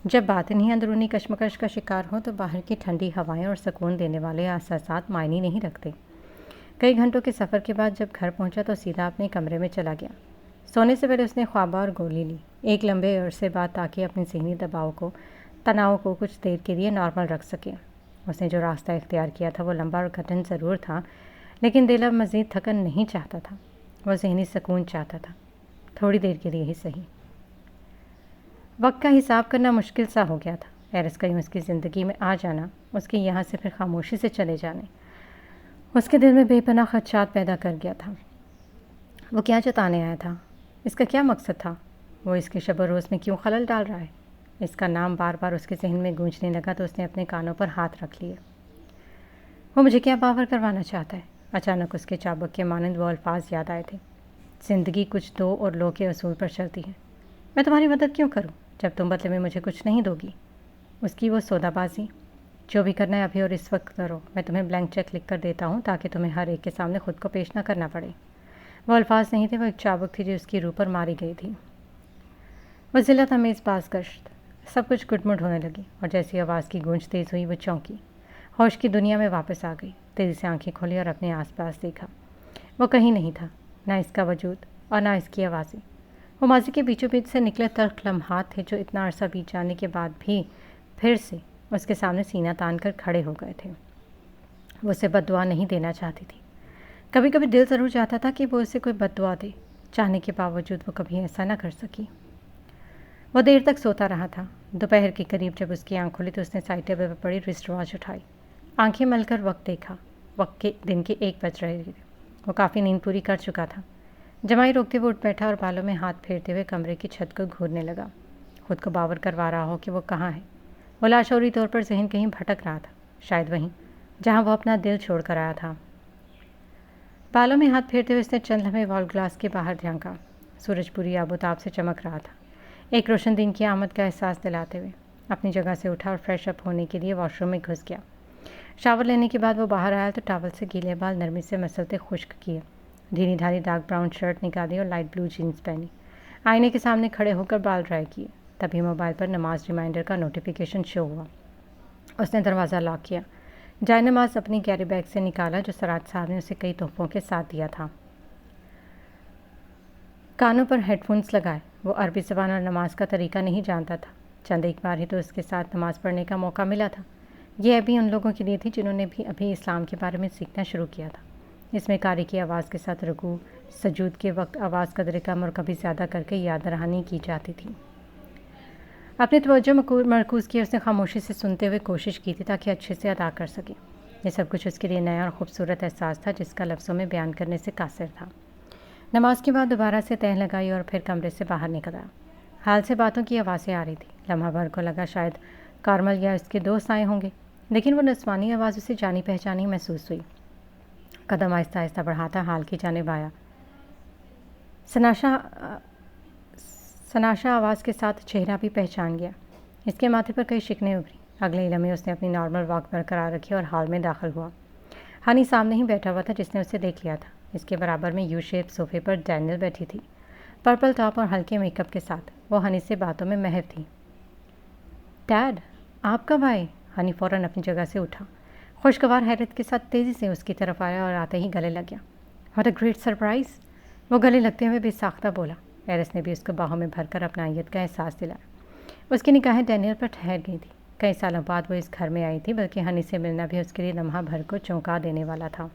جب بات انہیں اندرونی کشمکش کا شکار ہو تو باہر کی ٹھنڈی ہوائیں اور سکون دینے والے احساسات معنی نہیں رکھتے۔ کئی گھنٹوں کے سفر کے بعد جب گھر پہنچا تو سیدھا اپنے کمرے میں چلا گیا۔ سونے سے پہلے اس نے خوابہ اور گولی لی، ایک لمبے عرصے بعد، تاکہ اپنی ذہنی تناؤ کو کچھ دیر کے لیے نارمل رکھ سکے۔ اس نے جو راستہ اختیار کیا تھا وہ لمبا اور کٹھن ضرور تھا، لیکن دل اب مزید تھکن نہیں چاہتا تھا۔ وہ ذہنی سکون چاہتا تھا، تھوڑی دیر کے لیے ہی صحیح۔ وقت کا حساب کرنا مشکل سا ہو گیا تھا۔ ایرس کا یوں اس کی زندگی میں آ جانا، اس کے یہاں سے پھر خاموشی سے چلے جانے، اس کے دل میں بے پناہ خدشات پیدا کر گیا تھا۔ وہ کیا جتانے آیا تھا؟ اس کا کیا مقصد تھا؟ وہ اس کے شب و روز میں کیوں خلل ڈال رہا ہے؟ اس کا نام بار بار اس کے ذہن میں گونجنے لگا تو اس نے اپنے کانوں پر ہاتھ رکھ لیے۔ وہ مجھے کیا باور کروانا چاہتا ہے؟ اچانک اس کے چابک کے مانند وہ الفاظ یاد آئے تھے۔ زندگی کچھ دو اور لو کے اصول پر چلتی ہے۔ میں تمہاری مدد کیوں کروں جب تم بدلے میں مجھے کچھ نہیں دو گی؟ اس کی وہ سودا بازی، جو بھی کرنا ہے ابھی اور اس وقت کرو، میں تمہیں بلینک چیک لکھ کر دیتا ہوں تاکہ تمہیں ہر ایک کے سامنے خود کو پیش نہ کرنا پڑے۔ وہ الفاظ نہیں تھے، وہ ایک چابک تھی جو اس کی روح پر ماری گئی تھی۔ وہ ذلت امیز بازگشت، سب کچھ گڈمڈ ہونے لگی، اور جیسی آواز کی گونج تیز ہوئی وہ چونکی، ہوش کی دنیا میں واپس آ گئی، تیزی سے آنکھیں کھولی اور اپنے آس پاس دیکھا۔ وہ کہیں نہیں تھا، نہ اس کا وجود اور نہ اس کی آوازیں۔ وہ ماضی کے بیچوں بیچ سے نکلے تلخ لمحات تھے جو اتنا عرصہ بیت جانے کے بعد بھی پھر سے اس کے سامنے سینہ تان کر کھڑے ہو گئے تھے۔ وہ اسے بد دعا نہیں دینا چاہتی تھی۔ کبھی کبھی دل ضرور چاہتا تھا کہ وہ اسے کوئی بد دعا دے، چاہنے کے باوجود وہ کبھی ایسا نہ کر سکی۔ وہ دیر تک سوتا رہا تھا۔ دوپہر کے قریب جب اس کی آنکھ کھلی تو اس نے سائڈ ٹیبل پر پڑی رسٹ واچ اٹھائی، آنکھیں مل کر وقت دیکھا۔ وقت کے دن کے 1 بج رہے تھے۔ وہ کافی نیند پوری کر چکا تھا۔ جمائی روکتے وہ اٹھ بیٹھا اور بالوں میں ہاتھ پھیرتے ہوئے کمرے کی چھت کو گھورنے لگا، خود کو باور کروا رہا ہو کہ وہ کہاں ہے۔ وہ لاشعوری طور پر ذہن کہیں بھٹک رہا تھا، شاید وہیں جہاں وہ اپنا دل چھوڑ کر آیا تھا۔ بالوں میں ہاتھ پھیرتے ہوئے اس نے چند لمحے وال گلاس کے باہر جھانکا۔ سورج پوری آب و تاب سے چمک رہا تھا، ایک روشن دن کی آمد کا احساس دلاتے ہوئے۔ اپنی جگہ سے اٹھا اور فریش اپ ہونے کے لیے واش روم میں گھس گیا۔ شاور لینے کے بعد وہ باہر آیا تو ٹاول سے گیلے بال نرمی سے مسلتے خشک کیے، ڈھیلی ڈھالی ڈارک براؤن شرٹ نکالی اور لائٹ بلو جینس پہنی، آئینے کے سامنے کھڑے ہو کر بال ڈرائی کیے۔ تبھی موبائل پر نماز ریمائنڈر کا نوٹیفیکیشن شو ہوا۔ اس نے دروازہ لاک کیا، جائے نماز اپنی کیری بیگ سے نکالا جو سراج صاحب نے اسے کئی تحفوں کے ساتھ دیا تھا۔ کانوں پر ہیڈ فونز لگائے۔ وہ عربی زبان اور نماز کا طریقہ نہیں جانتا تھا، چند ایک بار ہی تو اس کے ساتھ نماز پڑھنے کا موقع ملا تھا۔ یہ ابھی ان لوگوں کے لیے تھی جنہوں نے بھی ابھی اسلام کے بارے میں سیکھنا شروع کیا تھا۔ اس میں قاری کی آواز کے ساتھ رکوع سجود کے وقت آواز قدر کم اور کبھی زیادہ کر کے یاد دہانی کی جاتی تھی۔ اپنی توجہ مرکوز کی اس نے خاموشی سے سنتے ہوئے کوشش کی تھی تاکہ اچھے سے ادا کر سکے۔ یہ سب کچھ اس کے لیے نیا اور خوبصورت احساس تھا جس کا لفظوں میں بیان کرنے سے قاصر تھا۔ نماز کے بعد دوبارہ سے تہ لگائی اور پھر کمرے سے باہر نکلا۔ حال سے باتوں کی آوازیں آ رہی تھی۔ لمحہ بھر کو لگا شاید کارمل یا اس کے دوست آئے ہوں گے، لیکن وہ نسوانی آواز اسے جانی پہچانی محسوس ہوئی۔ قدم آہستہ آہستہ بڑھاتا حال کی جانب آیا۔ سناشا آواز کے ساتھ چہرہ بھی پہچان گیا۔ اس کے ماتھے پر کئی شکنیں ابھری۔ اگلے لمحے اس نے اپنی نارمل واک برقرار رکھی اور ہال میں داخل ہوا۔ ہنی سامنے ہی بیٹھا ہوا تھا جس نے اسے دیکھ لیا تھا۔ اس کے برابر میں یو شیپ صوفے پر ڈینیل بیٹھی تھی، پرپل ٹاپ اور ہلکے میک اپ کے ساتھ۔ وہ ہنی سے باتوں میں محو تھی۔ ڈیڈ، آپ کب آئے؟ ہنی فوراً اپنی جگہ سے اٹھا، خوشگوار حیرت کے ساتھ تیزی سے اس کی طرف آیا اور آتے ہی گلے لگ گیا۔ What a great surprise! وہ گلے لگتے ہوئے بے ساختہ بولا۔ ایرس نے بھی اس کو باہوں میں بھر کر اپنائیت کا احساس دلایا۔ اس کی نگاہیں ڈینیل پر ٹھہر گئی تھی۔ کئی سالوں بعد وہ اس گھر میں آئی تھی، بلکہ ہنی سے ملنا بھی اس کے لیے لمحہ بھر کو چونکا دینے والا تھا۔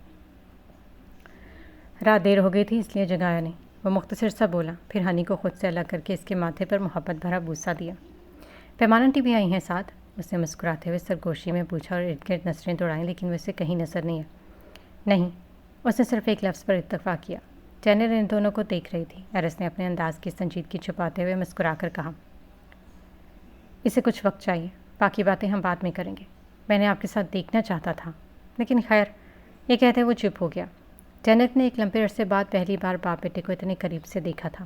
رات دیر ہو گئی تھی اس لیے جگایا نہیں، وہ مختصر سا بولا، پھر ہنی کو خود سے الگ کر کے اس کے ماتھے پر محبت بھرا بوسہ دیا۔ پیمان آنٹی بھی آئی ہیں ساتھ؟ اس نے مسکراتے ہوئے سرگوشی میں پوچھا اور ارد گرد نظریں دوڑائیں، لیکن وہ اسے کہیں نظر نہیں ہے۔ نہیں، اس نے صرف ایک لفظ پر اتفاق کیا۔ ڈینیل ان دونوں کو دیکھ رہی تھی۔ ایرس نے اپنے انداز کی سنجیدگی چھپاتے ہوئے مسکرا کر کہا، اسے کچھ وقت چاہیے، باقی باتیں ہم بعد میں کریں گے۔ میں نے آپ کے ساتھ دیکھنا چاہتا تھا، لیکن خیر، یہ کہتے وہ چپ ہو گیا۔ ڈینیل نے ایک لمبے عرصے بعد پہلی بار باپ بیٹے کو اتنے قریب سے دیکھا تھا۔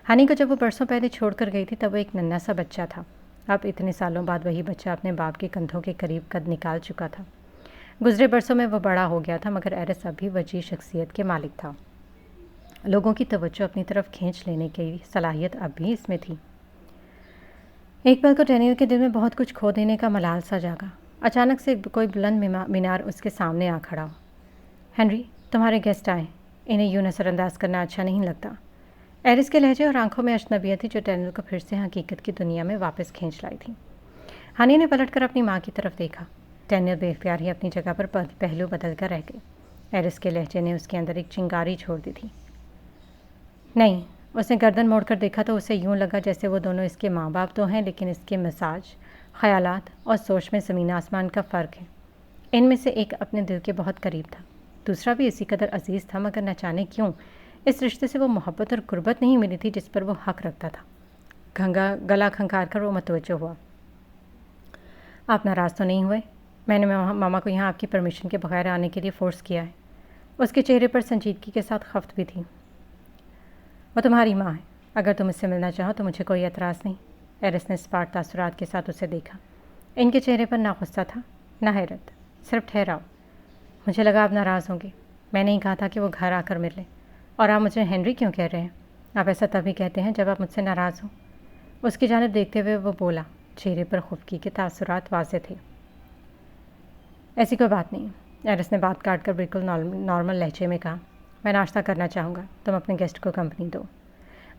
ہنی کو جب وہ برسوں پہلے چھوڑ کر گئی تھی تب وہ ایک ننھا سا بچہ تھا۔ اب اتنے سالوں بعد وہی بچہ اپنے باپ کے کندھوں کے قریب قد نکال چکا تھا۔ گزرے برسوں میں وہ بڑا ہو گیا تھا، مگر ایرس اب بھی وجیح شخصیت کے مالک تھا۔ لوگوں کی توجہ اپنی طرف کھینچ لینے کی صلاحیت اب بھی اس میں تھی۔ ایک پل کو ڈینیل کے دل میں بہت کچھ کھو دینے کا ملال سا جاگا۔ اچانک سے کوئی بلند مینار اس کے سامنے آ کھڑا ہو۔ ہنری، تمہارے گیسٹ آئے، انہیں یوں نظر انداز کرنا اچھا نہیں لگتا۔ ایرس کے لہجے اور آنکھوں میں اجنبیت تھی جو ڈینیل کو پھر سے حقیقت کی دنیا میں واپس کھینچ لائی تھی۔ ہنی نے پلٹ کر اپنی ماں کی طرف دیکھا۔ ڈینیل بے اختیار ہی اپنی جگہ پر پہلو بدل کر رہ گئی۔ ایرس کے لہجے نے اس کے اندر ایک چنگاری چھوڑ دی تھی۔ نہیں، اس نے گردن موڑ کر دیکھا تو اسے یوں لگا جیسے وہ دونوں اس کے ماں باپ تو ہیں لیکن اس کے مزاج، خیالات اور سوچ میں زمین آسمان کا فرق ہے۔ ان میں سے ایک اپنے دل کے بہت قریب تھا، دوسرا بھی اسی قدر عزیز تھا، مگر نہ جانے کیوں اس رشتے سے وہ محبت اور قربت نہیں ملی تھی جس پر وہ حق رکھتا تھا۔ گلا کھنکار کر وہ متوجہ ہوا۔ آپ ناراض تو نہیں ہوئے؟ میں نے ماما کو یہاں آپ کی پرمیشن کے بغیر آنے کے لیے فورس کیا ہے۔ اس کے چہرے پر سنجیدگی کے ساتھ خفت بھی تھی۔ وہ تمہاری ماں ہے، اگر تم اس سے ملنا چاہو تو مجھے کوئی اعتراض نہیں۔ ایرس نے اسپاٹ تاثرات کے ساتھ اسے دیکھا۔ ان کے چہرے پر نہ غصہ تھا نہ حیرت، صرف ٹھہراؤ۔ مجھے لگا آپ ناراض ہوں گے۔ میں نے ہی کہا تھا کہ وہ گھر آ کر مل لیں، اور آپ مجھے ہنری کیوں کہہ رہے ہیں؟ آپ ایسا تبھی کہتے ہیں جب آپ مجھ سے ناراض ہوں۔ اس کی جانب دیکھتے ہوئے وہ بولا، چہرے پر خفگی کے تاثرات واضح تھے۔ ایسی کوئی بات نہیں، ایرس نے بات کاٹ کر بالکل نارمل لہجے میں کہا۔ میں ناشتہ کرنا چاہوں گا، تم اپنے گیسٹ کو کمپنی دو۔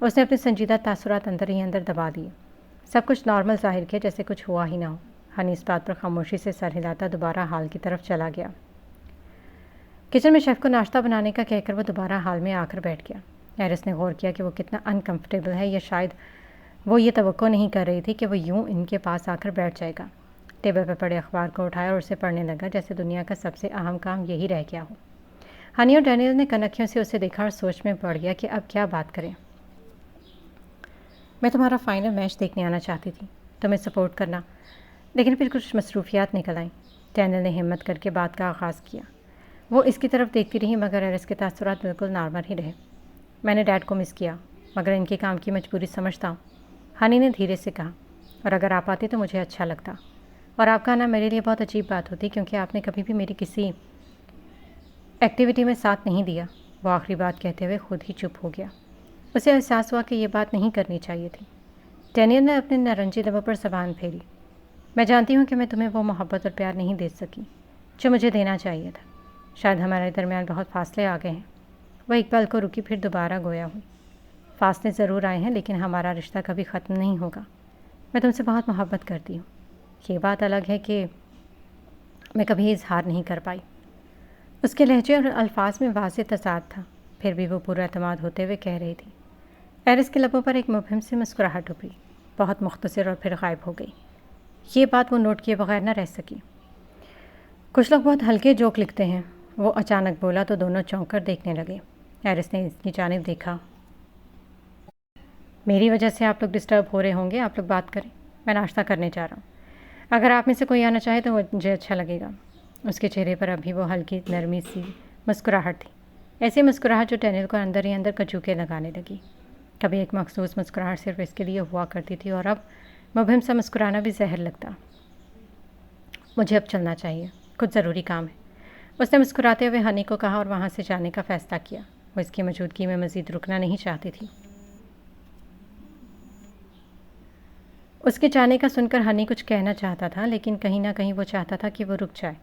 اس نے اپنے سنجیدہ تاثرات اندر ہی اندر دبا دیے۔ سب کچھ نارمل ظاہر کیا جیسے کچھ ہوا ہی نہ ہو۔ ہنی اس بات پر خاموشی سے سر ہلاتا دوبارہ ہال کی طرف چلا گیا۔ کچن میں شیف کو ناشتہ بنانے کا کہہ کر وہ دوبارہ ہال میں آ کر بیٹھ گیا۔ ایرس نے غور کیا کہ وہ کتنا انکمفرٹیبل ہے، یا شاید وہ یہ توقع نہیں کر رہی تھی کہ وہ یوں ان کے پاس آ کر بیٹھ جائے گا۔ ٹیبل پر پڑے اخبار کو اٹھایا اور اسے پڑھنے لگا جیسے دنیا کا سب سے اہم کام یہی رہ گیا ہو۔ ہنی اور ڈینیل نے کنکھیوں سے اسے دیکھا اور سوچ میں پڑ گیا کہ اب کیا بات کریں۔ میں تمہارا فائنل میچ دیکھنے آنا چاہتی تھی، تمہیں سپورٹ کرنا، لیکن پھر کچھ مصروفیات نکل آئیں۔ ڈینیل نے ہمت کر کے بات کا آغاز کیا۔ وہ اس کی طرف دیکھتی رہی مگر ایرس کے تاثرات بالکل نارمل ہی رہے۔ میں نے ڈیڈ کو مس کیا، مگر ان کے کام کی مجبوری سمجھتا ہوں، ہنی نے دھیرے سے کہا، اور اگر آپ آتی تو مجھے اچھا لگتا، اور آپ کا آنا میرے لیے بہت عجیب بات ہوتی کیونکہ آپ نے کبھی بھی میری کسی ایکٹیویٹی میں ساتھ نہیں دیا۔ وہ آخری بات کہتے ہوئے خود ہی چپ ہو گیا۔ اسے احساس ہوا کہ یہ بات نہیں کرنی چاہیے تھی۔ ڈینیل نے اپنے نارنجی لبوں پر زبان پھیری۔ میں جانتی ہوں کہ میں تمہیں وہ محبت اور پیار نہیں دے سکی جو مجھے دینا چاہیے تھا۔ شاید ہمارے درمیان بہت فاصلے آ گئے ہیں۔ وہ ایک پل کو رکی پھر دوبارہ گویا ہوئی۔ فاصلے ضرور آئے ہیں لیکن ہمارا رشتہ کبھی ختم نہیں ہوگا۔ میں تم سے بہت محبت کرتی ہوں۔ یہ بات الگ ہے کہ میں کبھی اظہار نہیں کر پائی۔ اس کے لہجے اور الفاظ میں واضح تضاد تھا، پھر بھی وہ پورا اعتماد ہوتے ہوئے کہہ رہی تھی۔ ایرس کے لبوں پر ایک مبہم سی مسکراہٹ ابھری، بہت مختصر اور پھر غائب ہو گئی۔ یہ بات وہ نوٹ کیے بغیر نہ رہ سکی۔ کچھ لوگ بہت ہلکے جوک لکھتے ہیں، وہ اچانک بولا تو دونوں چونک کر دیکھنے لگے۔ ایرس نے اس کی جانب دیکھا۔ میری وجہ سے آپ لوگ ڈسٹرب ہو رہے ہوں گے، آپ لوگ بات کریں، میں ناشتہ کرنے جا رہا ہوں۔ اگر آپ میں سے کوئی آنا چاہے تو مجھے اچھا لگے گا۔ اس کے چہرے پر ابھی وہ ہلکی نرمی سی مسکراہٹ تھی، ایسی مسکراہٹ جو ڈینیل کو اندر ہی اندر کچوکے لگانے لگی۔ کبھی ایک مخصوص مسکراہٹ صرف اس کے لیے ہوا کرتی تھی اور اب مبہم سا مسکرانا بھی زہر لگتا۔ مجھے اب چلنا چاہیے، کچھ ضروری کام ہے، اس نے مسکراتے ہوئے ہنی کو کہا اور وہاں سے جانے کا فیصلہ کیا۔ وہ اس کی موجودگی میں مزید رکنا نہیں چاہتی تھی۔ اس کے جانے کا سن کر ہنی کچھ کہنا چاہتا تھا لیکن کہیں نہ کہیں وہ چاہتا تھا کہ وہ رک جائے،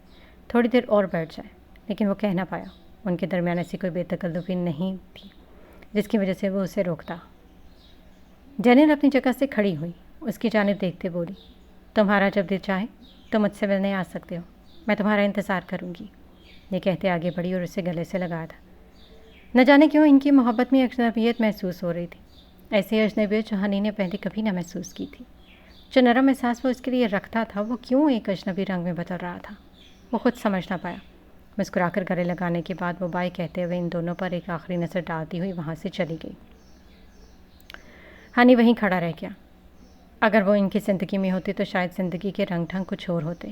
تھوڑی دیر اور بیٹھ جائے، لیکن وہ کہہ نہ پایا۔ ان کے درمیان ایسی کوئی بے تکلفی نہیں تھی جس کی وجہ سے وہ اسے روکتا۔ ڈینیل اپنی جگہ سے کھڑی ہوئی، اس کی جانب دیکھتے بولی، تمہارا جب دل چاہے تو مجھ سے ملنے آ سکتے ہو، میں تمہارا انتظار کروں گی۔ یہ کہتے آگے بڑھی اور اسے گلے سے لگا تھا۔ نہ جانے کیوں ان کی محبت میں اجنبیت محسوس ہو رہی تھی، ایسی اجنبیت جو ہنی نے پہلے کبھی نہ محسوس کی تھی۔ جو نرم احساس وہ اس کے لیے رکھتا تھا وہ کیوں ایک اجنبی رنگ میں بدل رہا تھا، وہ خود سمجھ نہ پایا۔ مسکرا کر گلے لگانے کے بعد وہ بائے کہتے ہوئے ان دونوں پر ایک آخری نظر ڈالتی ہوئی وہاں سے چلی گئی۔ ہنی وہیں کھڑا رہ گیا۔ اگر وہ ان کی زندگی میں ہوتی تو شاید زندگی کے رنگ ڈھنگ کچھ اور ہوتے،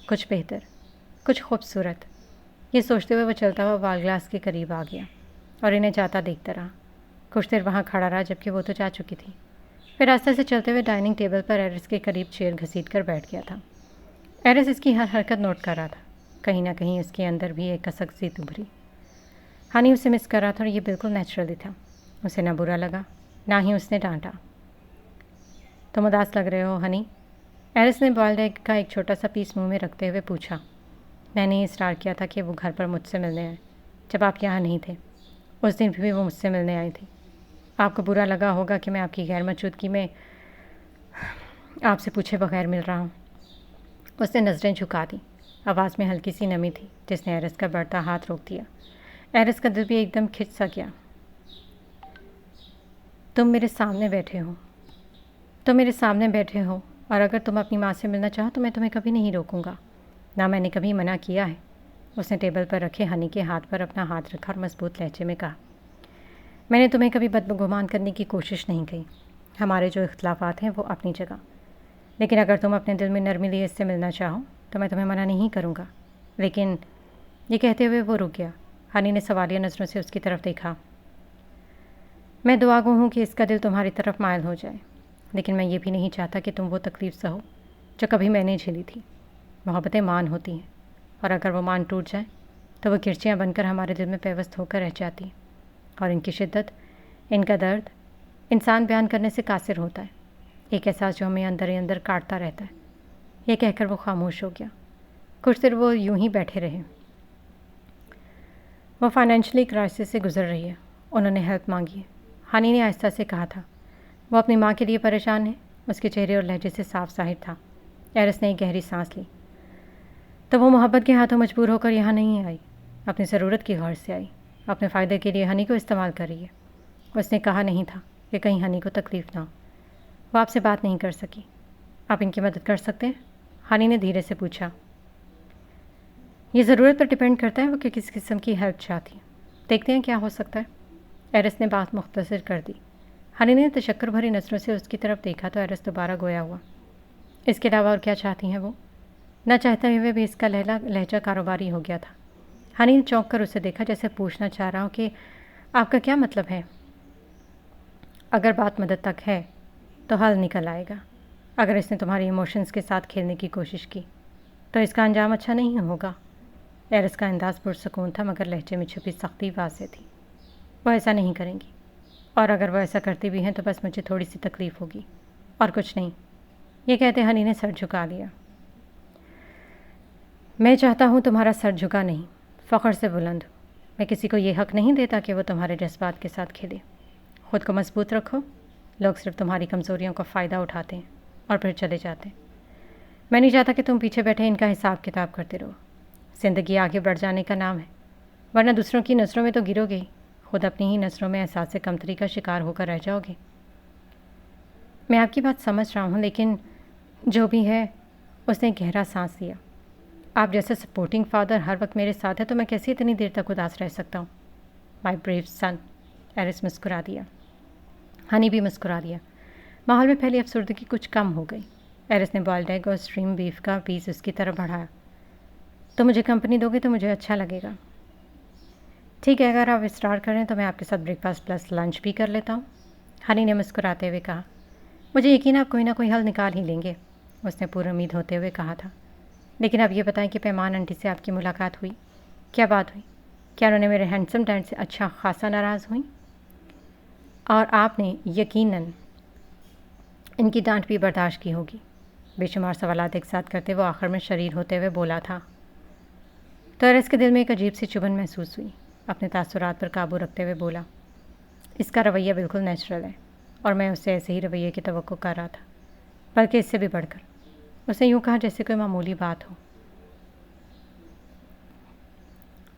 کچھ بہتر، کچھ خوبصورت۔ یہ سوچتے ہوئے وہ چلتا ہوا وال گلاس کے قریب آ گیا اور انہیں جاتا دیکھتا رہا۔ کچھ دیر وہاں کھڑا رہا جبکہ وہ تو جا چکی تھی، پھر راستے سے چلتے ہوئے ڈائننگ ٹیبل پر ایرس کے قریب چیئر گھسیٹ کر بیٹھ گیا تھا۔ ایرس اس کی ہر حرکت نوٹ کر رہا تھا، کہیں نہ کہیں اس کے اندر بھی ایک کسک سی ابھری۔ ہنی اسے مس کر رہا تھا اور یہ بالکل نیچرلی تھا. اسے نہ برا لگا نہ ہی اس نے ڈانٹا. تم اداس لگ رہے ہو ہنی؟ ایرس نے بوائلڈ ایگ کا ایک چھوٹا سا پیس منہ میں رکھتے ہوئے پوچھا. میں نے اصرار کیا تھا کہ وہ گھر پر مجھ سے ملنے آئے جب آپ یہاں نہیں تھے. اس دن بھی وہ مجھ سے ملنے آئی تھی. آپ کو برا لگا ہوگا کہ میں آپ کی غیر موجودگی میں آپ سے پوچھے بغیر مل رہا ہوں. اس نے نظریں جھکا دیں. آواز میں ہلکی سی نمی تھی جس نے ایرس کا بڑھتا ہاتھ روک دیا. ایرس کا دل بھی ایک دم کھچ سا گیا. تم میرے سامنے بیٹھے ہو اور اگر تم اپنی ماں سے ملنا چاہو تو میں تمہیں کبھی نہیں روکوں گا. نہ میں نے کبھی منع کیا ہے. اس نے ٹیبل پر رکھے ہنی کے ہاتھ پر اپنا ہاتھ رکھا اور مضبوط لہجے میں کہا. میں نے تمہیں کبھی بدگمان کرنے کی کوشش نہیں کی. ہمارے جو اختلافات ہیں وہ اپنی جگہ. لیکن اگر تم اپنے دل میں نرمی لیے اس سے ملنا چاہو تو میں تمہیں منع نہیں کروں گا. لیکن یہ کہتے ہوئے وہ رک گیا. ہنی نے سوالیہ نظروں سے اس کی طرف دیکھا. میں دعا گو ہوں کہ اس کا دل تمہاری طرف مائل ہو جائے. لیکن میں یہ بھی نہیں چاہتا کہ تم وہ تکلیف سہو جو کبھی میں نے جھیلی تھی. محبتیں مان ہوتی ہیں اور اگر وہ مان ٹوٹ جائیں تو وہ کرچیاں بن کر ہمارے دل میں پیوست ہو کر رہ جاتی ہیں. اور ان کی شدت، ان کا درد انسان بیان کرنے سے قاصر ہوتا ہے. ایک احساس جو ہمیں اندر ہی اندر کاٹتا رہتا ہے. یہ کہہ کر وہ خاموش ہو گیا. کچھ دیر وہ یوں ہی بیٹھے رہے. وہ فائنینشلی کرائسس سے گزر رہی ہے. انہوں نے ہیلپ مانگی ہے. ہنی نے آہستہ سے کہا تھا. وہ اپنی ماں کے لیے پریشان ہے. اس کے چہرے اور لہجے سے صاف ظاہر تھا. ایرس نے ایک گہری سانس لی. تو وہ محبت کے ہاتھوں مجبور ہو کر یہاں نہیں آئی. اپنی ضرورت کی غرض سے آئی. اپنے فائدے کے لیے ہنی کو استعمال کر رہی ہے. اس نے کہا نہیں تھا کہ کہیں ہنی کو تکلیف نہ ہو. وہ آپ سے بات نہیں کر سکی. آپ ان کی مدد کر سکتے ہیں؟ ہنی نے دھیرے سے پوچھا. یہ ضرورت پر ڈپینڈ کرتا ہے وہ کہ کس قسم کی ہیلپ چاہتی. دیکھتے ہیں کیا ہو سکتا ہے. ایرس نے بات مختصر کر دی. ہنی نے تشکر بھری نظروں سے اس کی طرف دیکھا تو ایرس دوبارہ گویا ہوا. اس کے علاوہ اور کیا چاہتی ہیں وہ؟ نہ چاہتے ہوئے بھی اس کا لہجہ کاروباری ہو گیا تھا. ہنی نے چونک کر اسے دیکھا جیسے پوچھنا چاہ رہا ہوں کہ آپ کا کیا مطلب ہے؟ اگر بات مدد تک ہے تو حل نکل آئے گا. اگر اس نے تمہاری ایموشنز کے ساتھ کھیلنے کی کوشش کی تو اس کا انجام اچھا نہیں ہوگا. ایرس کا انداز پرسکون تھا مگر لہجے میں چھپی سختی واضح تھی. وہ ایسا نہیں کریں گی. اور اگر وہ ایسا کرتی بھی ہیں تو بس مجھے تھوڑی سی تکلیف ہوگی اور کچھ نہیں. یہ کہتے ہنی نے سر جھکا لیا. میں چاہتا ہوں تمہارا سر جھکا نہیں، فخر سے بلند ہو. میں کسی کو یہ حق نہیں دیتا کہ وہ تمہارے جذبات کے ساتھ کھیلے. خود کو مضبوط رکھو. لوگ صرف تمہاری کمزوریوں کا فائدہ اٹھاتے ہیں اور پھر چلے جاتے ہیں. میں نہیں چاہتا کہ تم پیچھے بیٹھے ان کا حساب کتاب کرتے رہو. زندگی آگے بڑھ جانے کا نام ہے، ورنہ دوسروں کی نظروں میں تو گرو گے ہی. خود اپنی ہی نظروں میں احساس کمتری کا شکار ہو کر رہ جاؤ گے. میں آپ کی بات سمجھ رہا ہوں لیکن جو بھی ہے. اس نے گہرا سانس لیا. آپ جیسا سپورٹنگ فادر ہر وقت میرے ساتھ ہے تو میں کیسے اتنی دیر تک اداس رہ سکتا ہوں؟ مائی بریو سن. ایرس مسکرا دیا. ہنی بھی مسکرا دیا. ماحول میں پھیلی افسردگی کچھ کم ہو گئی. ایرس نے بوائلڈ ایگ اور اسٹریم بیف کا پیس اس کی طرف بڑھایا. تو مجھے کمپنی دو گے تو مجھے اچھا لگے گا. ٹھیک ہے، اگر آپ اسٹارٹ کریں تو میں آپ کے ساتھ بریک فاسٹ پلس لنچ بھی کر لیتا ہوں. ہنی نے مسکراتے ہوئے کہا. مجھے یقین آپ کوئی نہ کوئی حل نکال ہی لیں گے. اس نے پورا امید ہوتے ہوئے کہا تھا. لیکن اب یہ بتائیں کہ پیمان آنٹی سے آپ کی ملاقات ہوئی؟ کیا بات ہوئی؟ کیا انہوں نے میرے ہینڈسم ڈیڈ سے اچھا خاصا ناراض ہوئیں؟ اور آپ نے یقیناً ان کی ڈانٹ بھی برداشت کی ہوگی. بے شمار سوالات ایک ساتھ کرتے وہ آخر میں شریر ہوتے ہوئے بولا تھا. تو ایرس کے دل میں ایک عجیب سی چبھن محسوس ہوئی. اپنے تاثرات پر قابو رکھتے ہوئے بولا. اس کا رویہ بالکل نیچرل ہے اور میں اس سے ایسے ہی رویے کی توقع کر رہا تھا، بلکہ اس سے بھی بڑھ کر. اس نے یوں کہا جیسے کوئی معمولی بات ہو.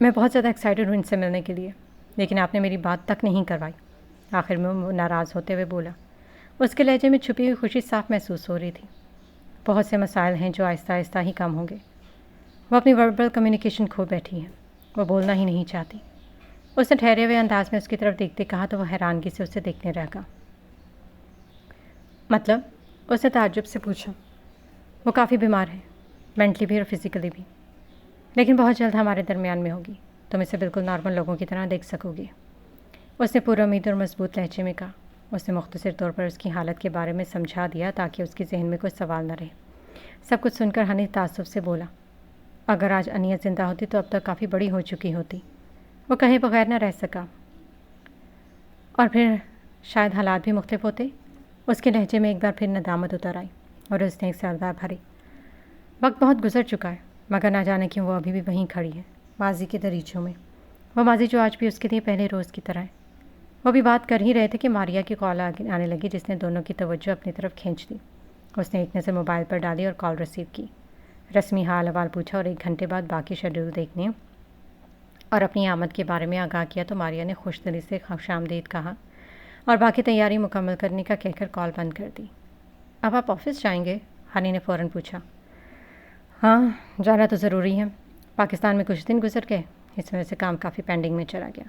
میں بہت زیادہ ایکسائٹڈ ہوں ان سے ملنے کے لیے، لیکن آپ نے میری بات تک نہیں کروائی. آخر میں وہ ناراض ہوتے ہوئے بولا. اس کے لہجے میں چھپی ہوئی خوشی صاف محسوس ہو رہی تھی. بہت سے مسائل ہیں جو آہستہ آہستہ ہی کم ہوں گے. وہ اپنی وربل کمیونیکیشن کھو بیٹھی ہیں. وہ بولنا ہی نہیں چاہتی. اس نے ٹھہرے ہوئے انداز میں اس کی طرف دیکھتے کہا تو وہ حیرانگی سے اسے دیکھنے رہ گا. مطلب؟ اس نے تعجب سے پوچھا. وہ کافی بیمار ہے، مینٹلی بھی اور فزیکلی بھی، لیکن بہت جلد ہمارے درمیان میں ہوگی. تم اسے بالکل نارمل لوگوں کی طرح دیکھ سکو گے. اس نے پورا امید اور مضبوط لہجے میں کہا. اس نے مختصر طور پر اس کی حالت کے بارے میں سمجھا دیا تاکہ اس کے ذہن میں کوئی سوال نہ رہے. سب کچھ سن کر ہنی تعصب سے بولا. اگر آج انیت زندہ ہوتی تو اب تک کافی بڑی ہو چکی ہوتی. وہ کہے بغیر نہ رہ سکا، اور پھر شاید حالات بھی مختلف ہوتے۔ اس کے لہجے میں ایک بار پھر ندامت اتر آئی اور اس نے ایک سردار بھری۔ وقت بہت گزر چکا ہے، مگر نہ جانے کیوں وہ ابھی بھی وہیں کھڑی ہے، ماضی کے دریچوں میں، وہ ماضی جو آج بھی اس کے لیے پہلے روز کی طرح ہے۔ وہ بھی بات کر ہی رہے تھے کہ ماریا کی کال آنے لگی، جس نے دونوں کی توجہ اپنی طرف کھینچ دی۔ اس نے ایک نظر موبائل پر ڈالی اور کال ریسیو کی، رسمی حال احوال پوچھا اور 1 گھنٹے بعد باقی شیڈول دیکھنے اور اپنی آمد کے بارے میں آگاہ کیا تو ماریا نے خوش دلی سے خوش آمدید کہا اور باقی تیاری مکمل کرنے کا کہہ کر کال بند کر دی۔ اب آپ آفس جائیں گے؟ ہنی نے فوراً پوچھا۔ ہاں، جانا تو ضروری ہے، پاکستان میں کچھ دن گزر گئے، اس وجہ سے کام کافی پینڈنگ میں چلا گیا۔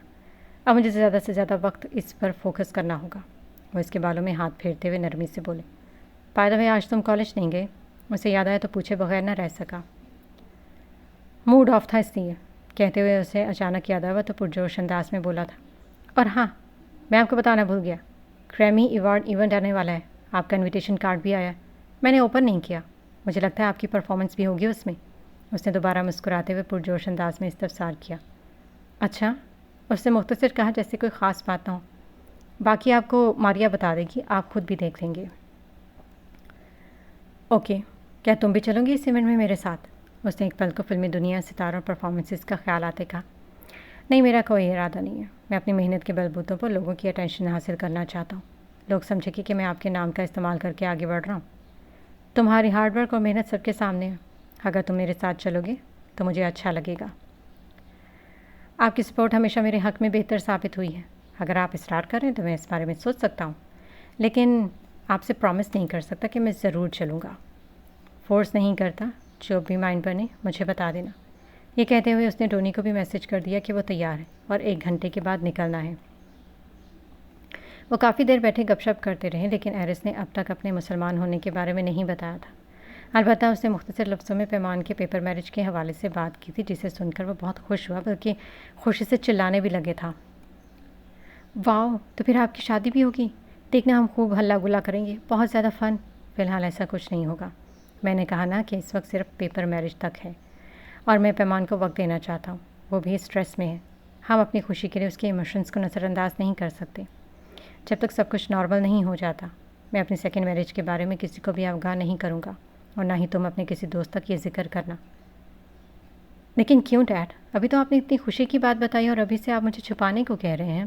اب مجھے زیادہ سے زیادہ وقت اس پر فوکس کرنا ہوگا۔ وہ اس کے بالوں میں ہاتھ پھیرتے ہوئے نرمی سے بولے۔ بائی دی وے، آج تم کالج نہیں گئے؟ اسے یاد آیا تو پوچھے بغیر نہ رہ سکا۔ موڈ آف تھا اس لیے، کہتے ہوئے اسے اچانک یاد آیا تو پرجوش انداز میں بولا تھا۔ اور ہاں، میں آپ کو بتانا بھول گیا، گریمی ایوارڈ ایونٹ آنے والا ہے، آپ کا انویٹیشن کارڈ بھی آیا ہے، میں نے اوپن نہیں کیا، مجھے لگتا ہے آپ کی پرفارمنس بھی ہوگی اس میں۔ اس نے دوبارہ مسکراتے ہوئے پرجوش انداز میں استفسار کیا۔ اچھا، اس نے مختصر کہا جیسے کوئی خاص بات نہ ہو۔ باقی آپ کو ماریا بتا دے گی، آپ خود بھی دیکھ لیں گے۔ اوکے، کیا تم بھی چلو گی اس ایونٹ میں میرے ساتھ؟ اس نے ایک پل کو فلمی دنیا، ستاروں اور پرفارمنسز کا خیال آتے کہا۔ نہیں، میرا کوئی ارادہ نہیں ہے، میں اپنی محنت کے بل بوتوں پر لوگوں کی اٹینشن حاصل کرنا چاہتا ہوں، لوگ سمجھے کہ میں آپ کے نام کا استعمال کر کے آگے بڑھ رہا ہوں۔ تمہاری ہارڈ ورک اور محنت سب کے سامنے ہے، اگر تم میرے ساتھ چلو گے تو مجھے اچھا لگے گا۔ آپ کی سپورٹ ہمیشہ میرے حق میں بہتر ثابت ہوئی ہے، اگر آپ اصرار کریں تو میں اس بارے میں سوچ سکتا ہوں، لیکن آپ سے پرومس نہیں کر سکتا کہ میں ضرور چلوں گا۔ فورس نہیں کرتا، جو بھی مائنڈ بنے مجھے بتا دینا۔ یہ کہتے ہوئے اس نے ٹونی کو بھی میسج کر دیا کہ وہ تیار ہے اور 1 گھنٹے کے بعد نکلنا ہے۔ وہ کافی دیر بیٹھے گپ شپ کرتے رہے، لیکن ایرس نے اب تک اپنے مسلمان ہونے کے بارے میں نہیں بتایا تھا۔ البتہ اس نے مختصر لفظوں میں پیمان کے پیپر میرج کے حوالے سے بات کی تھی، جسے سن کر وہ بہت خوش ہوا، بلکہ خوشی سے چلانے بھی لگے تھا۔ واؤ، تو پھر آپ کی شادی بھی ہوگی؟ دیکھنا ہم خوب ہلا گلا کریں گے، بہت زیادہ فن۔ فی الحال ایسا کچھ نہیں ہوگا، میں نے کہا نا کہ اس وقت صرف پیپر میرج تک ہے، اور میں پیمان کو وقت دینا چاہتا ہوں، وہ بھی اسٹریس میں ہے۔ ہم اپنی خوشی کے لیے اس کے ایموشنز کو نظر انداز نہیں کر سکتے۔ جب تک سب کچھ نارمل نہیں ہو جاتا، میں اپنی سیکنڈ میرج کے بارے میں کسی کو بھی آگاہ نہیں کروں گا، اور نہ ہی تم اپنے کسی دوست تک یہ ذکر کرنا۔ لیکن کیوں ڈیڈ؟ ابھی تو آپ نے اتنی خوشی کی بات بتائی اور ابھی سے آپ مجھے چھپانے کو کہہ رہے ہیں۔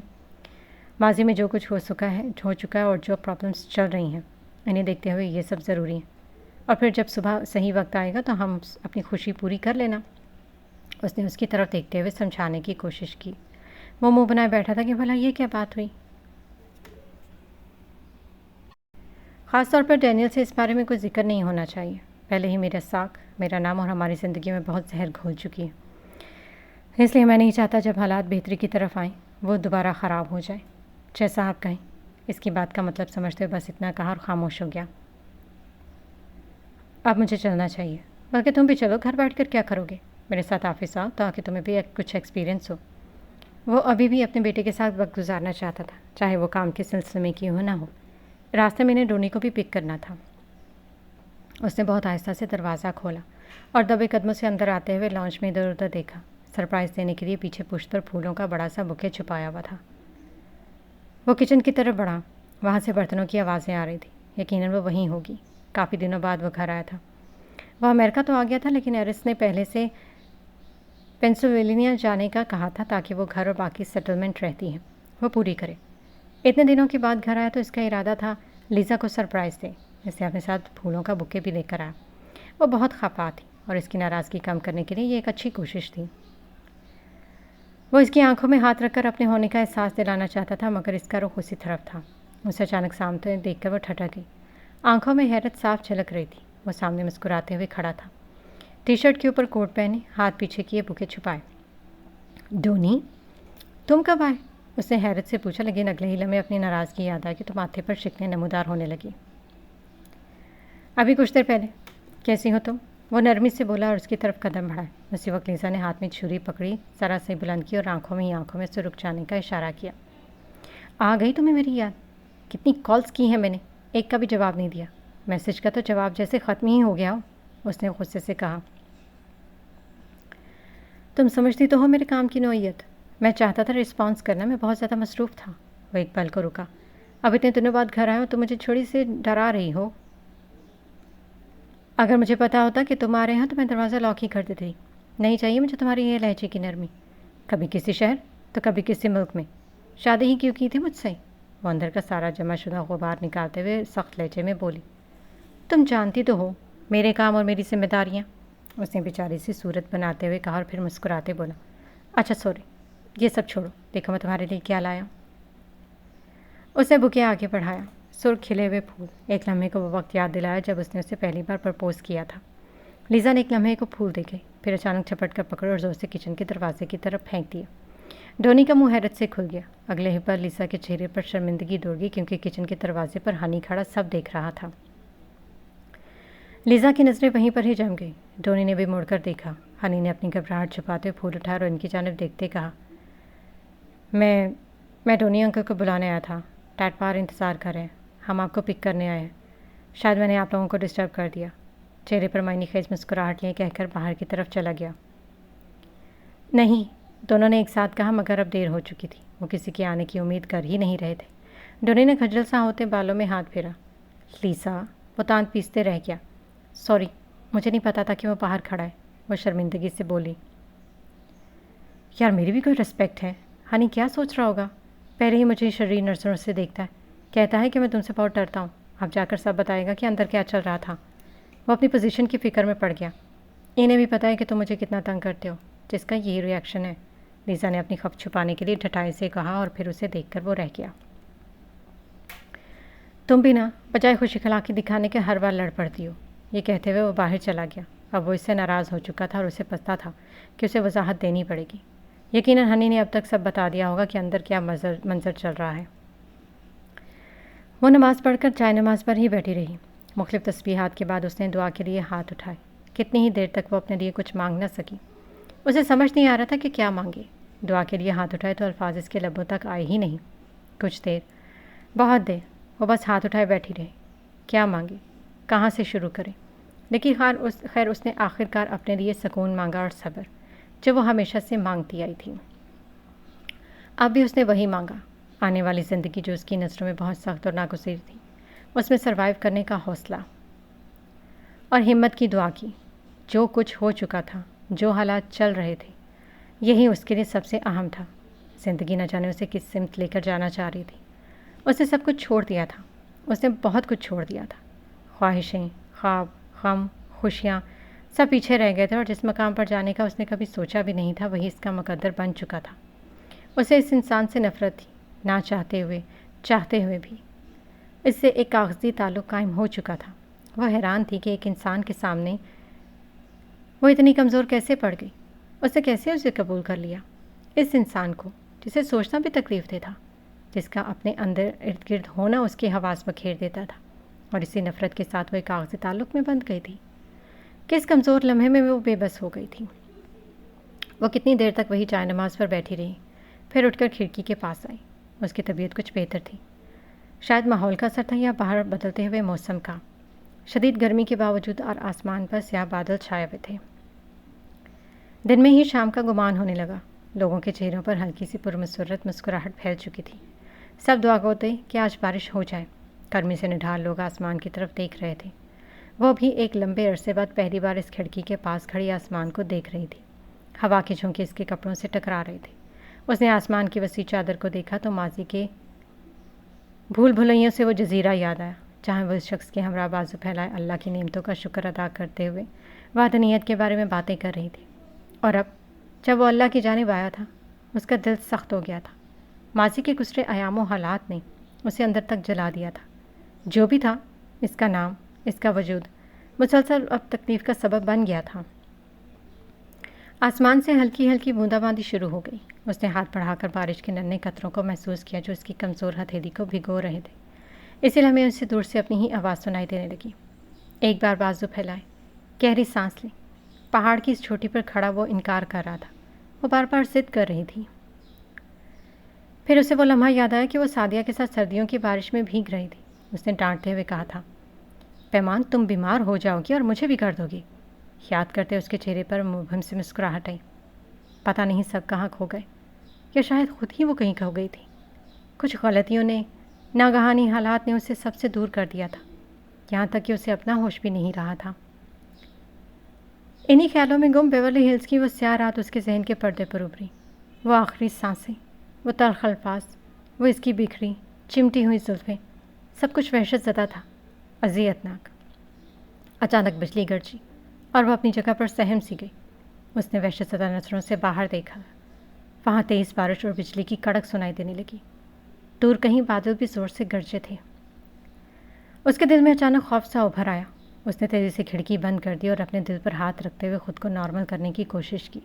ماضی میں جو کچھ ہو چکا ہے اور جو پرابلمس چل رہی ہیں، انہیں دیکھتے ہوئے یہ سب ضروری ہے، اور پھر جب صبح صحیح وقت آئے گا تو ہم اپنی خوشی پوری کر لینا۔ اس نے اس کی طرف دیکھتے ہوئے سمجھانے کی کوشش کی۔ وہ منہ بنائے بیٹھا تھا کہ بھلا یہ کیا بات ہوئی۔ خاص طور پر ڈینیل سے اس بارے میں کوئی ذکر نہیں ہونا چاہیے، پہلے ہی میرا ساکھ، میرا نام اور ہماری زندگی میں بہت زہر گھول چکی ہے، اس لیے میں نہیں چاہتا جب حالات بہتری کی طرف آئیں وہ دوبارہ خراب ہو جائیں۔ جیسا آپ کہیں۔ اس کی بات کا مطلب سمجھتے ہوئے بس اتنا کہا اور خاموش ہو گیا۔ اب مجھے چلنا چاہیے، بلکہ تم بھی چلو، گھر بیٹھ کر کیا کرو گے؟ میرے ساتھ آفس آؤ تاکہ تمہیں بھی کچھ ایکسپیرینس ہو۔ وہ ابھی بھی اپنے بیٹے کے ساتھ وقت گزارنا چاہتا تھا، چاہے وہ کام کے سلسلے میں کیوں نہ ہو۔ راستے میں انہیں ڈونی کو بھی پک کرنا تھا۔ اس نے بہت آہستہ سے دروازہ کھولا اور دبے قدموں سے اندر آتے ہوئے لانچ میں ادھر ادھر دیکھا۔ سرپرائز دینے کے لیے پیچھے پشت پر پھولوں کا بڑا سا بکے چھپایا ہوا تھا۔ وہ کچن کی طرف بڑھا، وہاں سے برتنوں کی آوازیں آ رہی تھی، یقیناً وہ وہیں ہوگی۔ کافی دنوں بعد وہ گھر آیا تھا۔ وہ امریکہ تو آ گیا تھا، لیکن ایرس نے پہلے سے پینسلوینیا جانے کا کہا تھا تاکہ وہ گھر اور باقی سیٹلمنٹ رہتی ہیں وہ پوری کرے۔ اتنے دنوں کے بعد گھر آیا تو اس کا ارادہ تھا لیزا کو سرپرائز دے، اس نے اپنے ساتھ پھولوں کا بکے بھی لے کر آیا۔ وہ بہت خفا تھی اور اس کی ناراضگی کم کرنے کے لیے یہ ایک اچھی کوشش تھی۔ وہ اس کی آنکھوں میں ہاتھ رکھ کر اپنے ہونے کا احساس دلانا چاہتا تھا، مگر اس کا رخ اسی طرف تھا۔ اسے اچانک سامنے دیکھ کر وہ ٹھٹک گئی، آنکھوں میں حیرت صاف جھلک رہی تھی۔ وہ سامنے مسکراتے ہوئے کھڑا تھا، ٹی شرٹ کے اوپر کوٹ پہنے، ہاتھ پیچھے کیے، بکے چھپائے۔ ڈونی، تم کب آئے؟ اس نے حیرت سے پوچھا، لیکن اگلے ہی لمحے اپنی ناراضگی یاد آئی کہ تو ماتھے پر شکنیں نمودار ہونے لگی۔ ابھی کچھ دیر پہلے۔ کیسی ہو تم؟ وہ نرمی سے بولا اور اس کی طرف قدم بڑھائے۔ اسی وقت لیزا نے ہاتھ میں چھری پکڑی، ذرا سے بلند کی اور آنکھوں میں سے رک جانے کا اشارہ کیا۔ آ گئی تمہیں میری یاد؟ کتنی کالز کی ہیں میں نے، ایک کا بھی جواب نہیں دیا۔ میسج کا تو جواب جیسے ختم ہی ہو گیا ہو، اس نے غصے سے کہا۔ تم سمجھتی تو ہو میرے کام کی نوعیت، میں چاہتا تھا رسپانس کرنا، میں بہت زیادہ مصروف تھا۔ وہ ایک پل کو رکا۔ اب اتنے دنوں بعد گھر آئے ہو تو مجھے چھوڑی سے ڈرا رہی ہو؟ اگر مجھے پتا ہوتا کہ تم آ رہے ہو تو میں دروازہ لاک ہی کر دیتی۔ نہیں چاہیے مجھے تمہاری یہ لہجے کی نرمی، کبھی کسی شہر تو کبھی کسی ملک میں۔ شادی ہی کیوں کی تھی مجھ سے؟ وہ اندر کا سارا جمع شدہ غبار نکالتے ہوئے سخت لہجے میں بولی۔ تم جانتی تو ہو میرے کام اور میری ذمہ داریاں، اس نے بیچاری سی صورت بناتے ہوئے کہا اور پھر مسکراتے بولا۔ اچھا سوری، یہ سب چھوڑو، دیکھو میں تمہارے لیے کیا لایا ہوں۔ اس نے بکے آگے بڑھایا، سرخ کھلے ہوئے پھول۔ ایک لمحے کو وہ وقت یاد دلایا جب اس نے اسے پہلی بار پرپوز کیا تھا۔ لیزا نے ایک لمحے کو پھول دیکھے، پھر اچانک جھپٹ کر پکڑے اور زور سے کچن کے دروازے کی طرف پھینک دیا۔ ڈونی کا منہ حیرت سے کھل گیا۔ اگلے ہی پر لیزا کے چہرے پر شرمندگی دوڑ گئی کیونکہ کچن کے دروازے پر ہنی کھڑا سب دیکھ رہا تھا۔ لیزا کی نظریں وہیں پر ہی جم گئی۔ ڈونی نے بھی مڑ کر دیکھا۔ ہنی نے اپنی گھبراہٹ چھپاتے ہوئے پھول اٹھایا اور ان کی جانب دیکھتے کہا، میں ڈونی انکل کو بلانے آیا تھا، ڈیڈ باہر انتظار کر رہے ہیں، ہم آپ کو پک کرنے آئے ہیں، شاید میں نے آپ لوگوں کو ڈسٹرب کر دیا۔ چہرے پر معنی خیز مسکراہٹ لیے کہہ کر باہر کی طرف چلا گیا۔ نہیں، دونوں نے ایک ساتھ کہا مگر اب دیر ہو چکی تھی، وہ کسی کے آنے کی امید کر ہی نہیں رہے تھے۔ ڈونی نے کھجل سا ہوتے بالوں میں ہاتھ پھیرا۔ لیزا، وہ دانت پیستے رہ گیا۔ سوری، مجھے نہیں پتا تھا کہ وہ باہر کھڑا ہے، وہ شرمندگی سے بولی۔ یار میری بھی کوئی رسپیکٹ ہے، ہنی کیا سوچ رہا ہوگا؟ پہلے ہی مجھے شریر نظروں سے دیکھتا ہے، کہتا ہے کہ میں تم سے بہت ڈرتا ہوں، اب جا کر سب بتائے گا کہ اندر کیا چل رہا تھا۔ وہ اپنی پوزیشن کی فکر میں پڑ گیا۔ انہیں بھی پتہ ہے کہ تم مجھے کتنا تنگ کرتے ہو، جس کا یہی ری ایکشن ہے، لیزا نے اپنی خف چھپانے کے لیے ڈھٹائی سے کہا اور پھر اسے دیکھ کر وہ رہ گیا۔ تم بھی نا بجائے خوش اخلاقی دکھانے کے ہر بار لڑ پڑتی ہو، یہ کہتے ہوئے وہ باہر چلا گیا۔ اب وہ اس سے ناراض ہو چکا تھا اور اسے پتا تھا کہ اسے وضاحت دینی پڑے گی۔ یقیناً ہنی نے اب تک سب بتا دیا ہوگا کہ اندر کیا منظر چل رہا ہے۔ وہ نماز پڑھ کر چائے نماز پر ہی بیٹھی رہی۔ مختلف تسبیحات کے بعد اس نے دعا کے لیے ہاتھ اٹھائے۔ کتنی ہی دیر تک وہ اپنے لیے کچھ مانگ نہ سکی۔ اسے سمجھ نہیں آ رہا تھا کہ کیا مانگے۔ دعا کے لیے ہاتھ اٹھائے تو الفاظ اس کے لبوں تک آئے ہی نہیں۔ کچھ دیر، بہت دیر، وہ بس ہاتھ اٹھائے بیٹھی رہی۔ کیا مانگے، کہاں سے شروع کرے؟ لیکن خیر اس نے آخرکار اپنے لیے سکون مانگا اور صبر، جو وہ ہمیشہ سے مانگتی آئی تھی۔ اب بھی اس نے وہی مانگا، آنے والی زندگی جو اس کی نظروں میں بہت سخت اور ناگزیر تھی، اس میں سروائیو کرنے کا حوصلہ اور ہمت کی دعا کی۔ جو کچھ ہو چکا تھا، جو حالات چل رہے تھے، یہی اس کے لیے سب سے اہم تھا۔ زندگی نہ جانے اسے کس سمت لے کر جانا چاہ رہی تھی۔ اس نے سب کچھ چھوڑ دیا تھا، اس نے بہت کچھ چھوڑ دیا تھا۔ خواہشیں، خواب، غم، خوشیاں سب پیچھے رہ گئے تھے اور جس مقام پر جانے کا اس نے کبھی سوچا بھی نہیں تھا وہی اس کا مقدر بن چکا تھا۔ اسے اس انسان سے نفرت تھی، نہ چاہتے ہوئے، چاہتے ہوئے بھی۔ اس سے ایک کاغذی تعلق قائم ہو چکا تھا۔ وہ حیران تھی کہ ایک انسان کے سامنے وہ اتنی کمزور کیسے پڑ گئی، اسے کیسے اسے قبول کر لیا، اس انسان کو جسے سوچنا بھی تکلیف دہ تھا، جس کا اپنے اندر ارد گرد ہونا اس کے حواس بکھیر دیتا تھا، اور اسی نفرت کے ساتھ وہ ایک کاغذی تعلق میں بند گئی تھی۔ کس کمزور لمحے میں وہ بے بس ہو گئی تھی۔ وہ کتنی دیر تک وہی چائے نماز پر بیٹھی رہی، پھر اٹھ کر کھڑکی کے پاس آئی۔ اس کی طبیعت کچھ بہتر تھی، شاید ماحول کا اثر تھا یا باہر بدلتے ہوئے موسم کا۔ شدید گرمی کے باوجود اور آسمان پر سیاہ بادل چھائے ہوئے تھے۔ دن میں ہی شام کا گمان ہونے لگا۔ لوگوں کے چہروں پر ہلکی سی پرمسرت مسکراہٹ پھیل چکی تھی۔ سب دعا کرتے کہ آج بارش ہو جائے۔ گرمی سے نڈھال لوگ آسمان کی طرف دیکھ رہے تھے۔ وہ بھی ایک لمبے عرصے بعد پہلی بار اس کھڑکی کے پاس کھڑی آسمان کو دیکھ رہی تھی۔ ہوا کے جھونکے اس کے کپڑوں سے ٹکرا رہے تھے۔ اس نے آسمان کی وسیع چادر کو دیکھا تو ماضی کے بھول بھلائیوں سے وہ جزیرہ یاد آیا، جہاں وہ اس شخص کے ہمراہ بازو پھیلائے اللہ کی نعمتوں کا شکر ادا کرتے ہوئے وحدانیت کے بارے میں باتیں کر رہی تھی۔ اور اب جب وہ اللہ کی جانب آیا تھا، اس کا دل سخت ہو گیا تھا۔ ماضی کے گزرے ایام و حالات نے اسے اندر تک جلا دیا تھا۔ جو بھی تھا، اس کا نام، اس کا وجود مسلسل اب تکلیف کا سبب بن گیا تھا۔ آسمان سے ہلکی ہلکی بوندا باندی شروع ہو گئی۔ اس نے ہاتھ بڑھا کر بارش کے ننھے قطروں کو محسوس کیا جو اس کی کمزور ہتھیلی کو بھگو رہے تھے۔ اسی لمحے اسے دور سے اپنی ہی آواز سنائی دینے لگی۔ ایک بار بازو پھیلائے، گہری سانس لیں۔ پہاڑ کی اس چوٹی پر کھڑا وہ انکار کر رہا تھا، وہ بار بار ضد کر رہی تھی۔ پھر اسے وہ لمحہ یاد آیا کہ وہ سعدیہ کے ساتھ سردیوں کی بارش میں بھیگ رہی تھی۔ اس نے ڈانٹتے ہوئے کہا تھا، پیمان تم بیمار ہو جاؤ گی اور مجھے بھی کر دو گی۔ یاد کرتے اس کے چہرے پر مبہم سے مسکراہٹ آئی۔ پتہ نہیں سب کہاں کھو گئے۔ یا شاید خود ہی وہ کہیں کھو گئی تھی۔ کچھ غلطیوں نے، ناگہانی حالات نے اسے سب سے دور کر دیا تھا، یہاں تک کہ اسے اپنا ہوش بھی نہیں رہا تھا۔ انہی خیالوں میں گم بیورلی ہلز کی وہ سیاہ رات اس کے ذہن کے پردے پر ابھری۔ وہ آخری سانسیں، وہ تلخ الفاظ، وہ اس کی بکھری چمٹی ہوئی زلفیں، سب کچھ وحشت زدہ تھا، اذیت ناک۔ اچانک بجلی گرجی اور وہ اپنی جگہ پر سہم سی گئی۔ اس نے وحشت زدہ نظروں سے باہر دیکھا۔ وہاں تیز بارش اور بجلی کی کڑک سنائی دینے لگی۔ دور کہیں بادل بھی زور سے گرجے تھے۔ اس کے دل میں اچانک خوف سا ابھر آیا۔ اس نے تیزی سے کھڑکی بند کر دی اور اپنے دل پر ہاتھ رکھتے ہوئے خود کو نارمل کرنے کی کوشش کی۔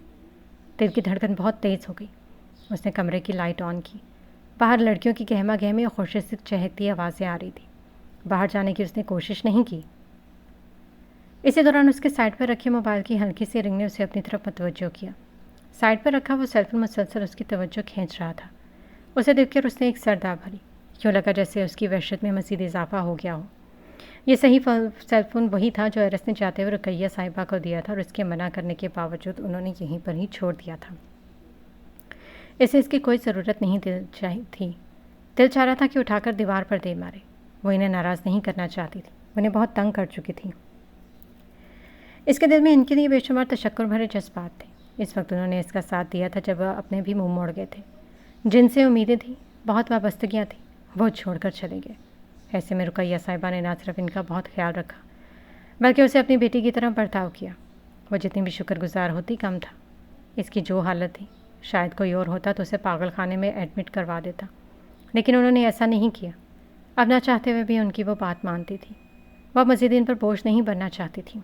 دل کی دھڑکن بہت تیز ہو گئی۔ اس نے کمرے کی لائٹ آن کی۔ باہر لڑکیوں کی گہما گہمی اور خوشی سے چہکتی آوازیں آ رہی تھیں۔ باہر جانے کی اس نے کوشش نہیں کی۔ اسی دوران اس کے سائڈ پر رکھے موبائل کی ہلکی سی رنگ نے اسے اپنی طرف متوجہ کیا۔ سائڈ پر رکھا وہ سیل فون مسلسل اس کی توجہ کھینچ رہا تھا۔ اسے دیکھ کر اس نے ایک سردہ بھری۔ یوں لگا جیسے اس کی وحشت میں مزید اضافہ ہو گیا ہو۔ یہ صحیح سیل فون وہی تھا جو ایرس نے جاتے ہوئے رقیہ صاحبہ کو دیا تھا اور اس کے منع کرنے کے باوجود انہوں نے یہیں پر ہی چھوڑ دیا تھا۔ اسے اس کی کوئی ضرورت نہیں تھی۔ دل چاہ رہا تھا کہ اٹھا کر دیوار پر دے مارے۔ وہ انہیں ناراض نہیں کرنا چاہتی تھی، انہیں بہت تنگ کر چکی تھی۔ اس کے دل میں ان کے لیے بے شمار تشکر بھرے جذبات تھے۔ اس وقت انہوں نے اس کا ساتھ دیا تھا جب وہ اپنے بھی منہ موڑ گئے تھے۔ جن سے امیدیں تھیں، بہت وابستگیاں تھیں، وہ چھوڑ کر چلے گئے۔ ایسے میں رقیہ صاحبہ نے نہ صرف ان کا بہت خیال رکھا بلکہ اسے اپنی بیٹی کی طرح برتاؤ کیا۔ وہ جتنی بھی شکر گزار ہوتی کم تھا۔ اس کی جو حالت تھی، شاید کوئی اور ہوتا تو اسے پاگل خانے میں ایڈمٹ کروا دیتا، لیکن انہوں نے ایسا نہیں کیا۔ اب نہ چاہتے ہوئے بھی ان کی وہ بات مانتی تھی۔ وہ مزید ان پر بوجھ نہیں بننا چاہتی تھی۔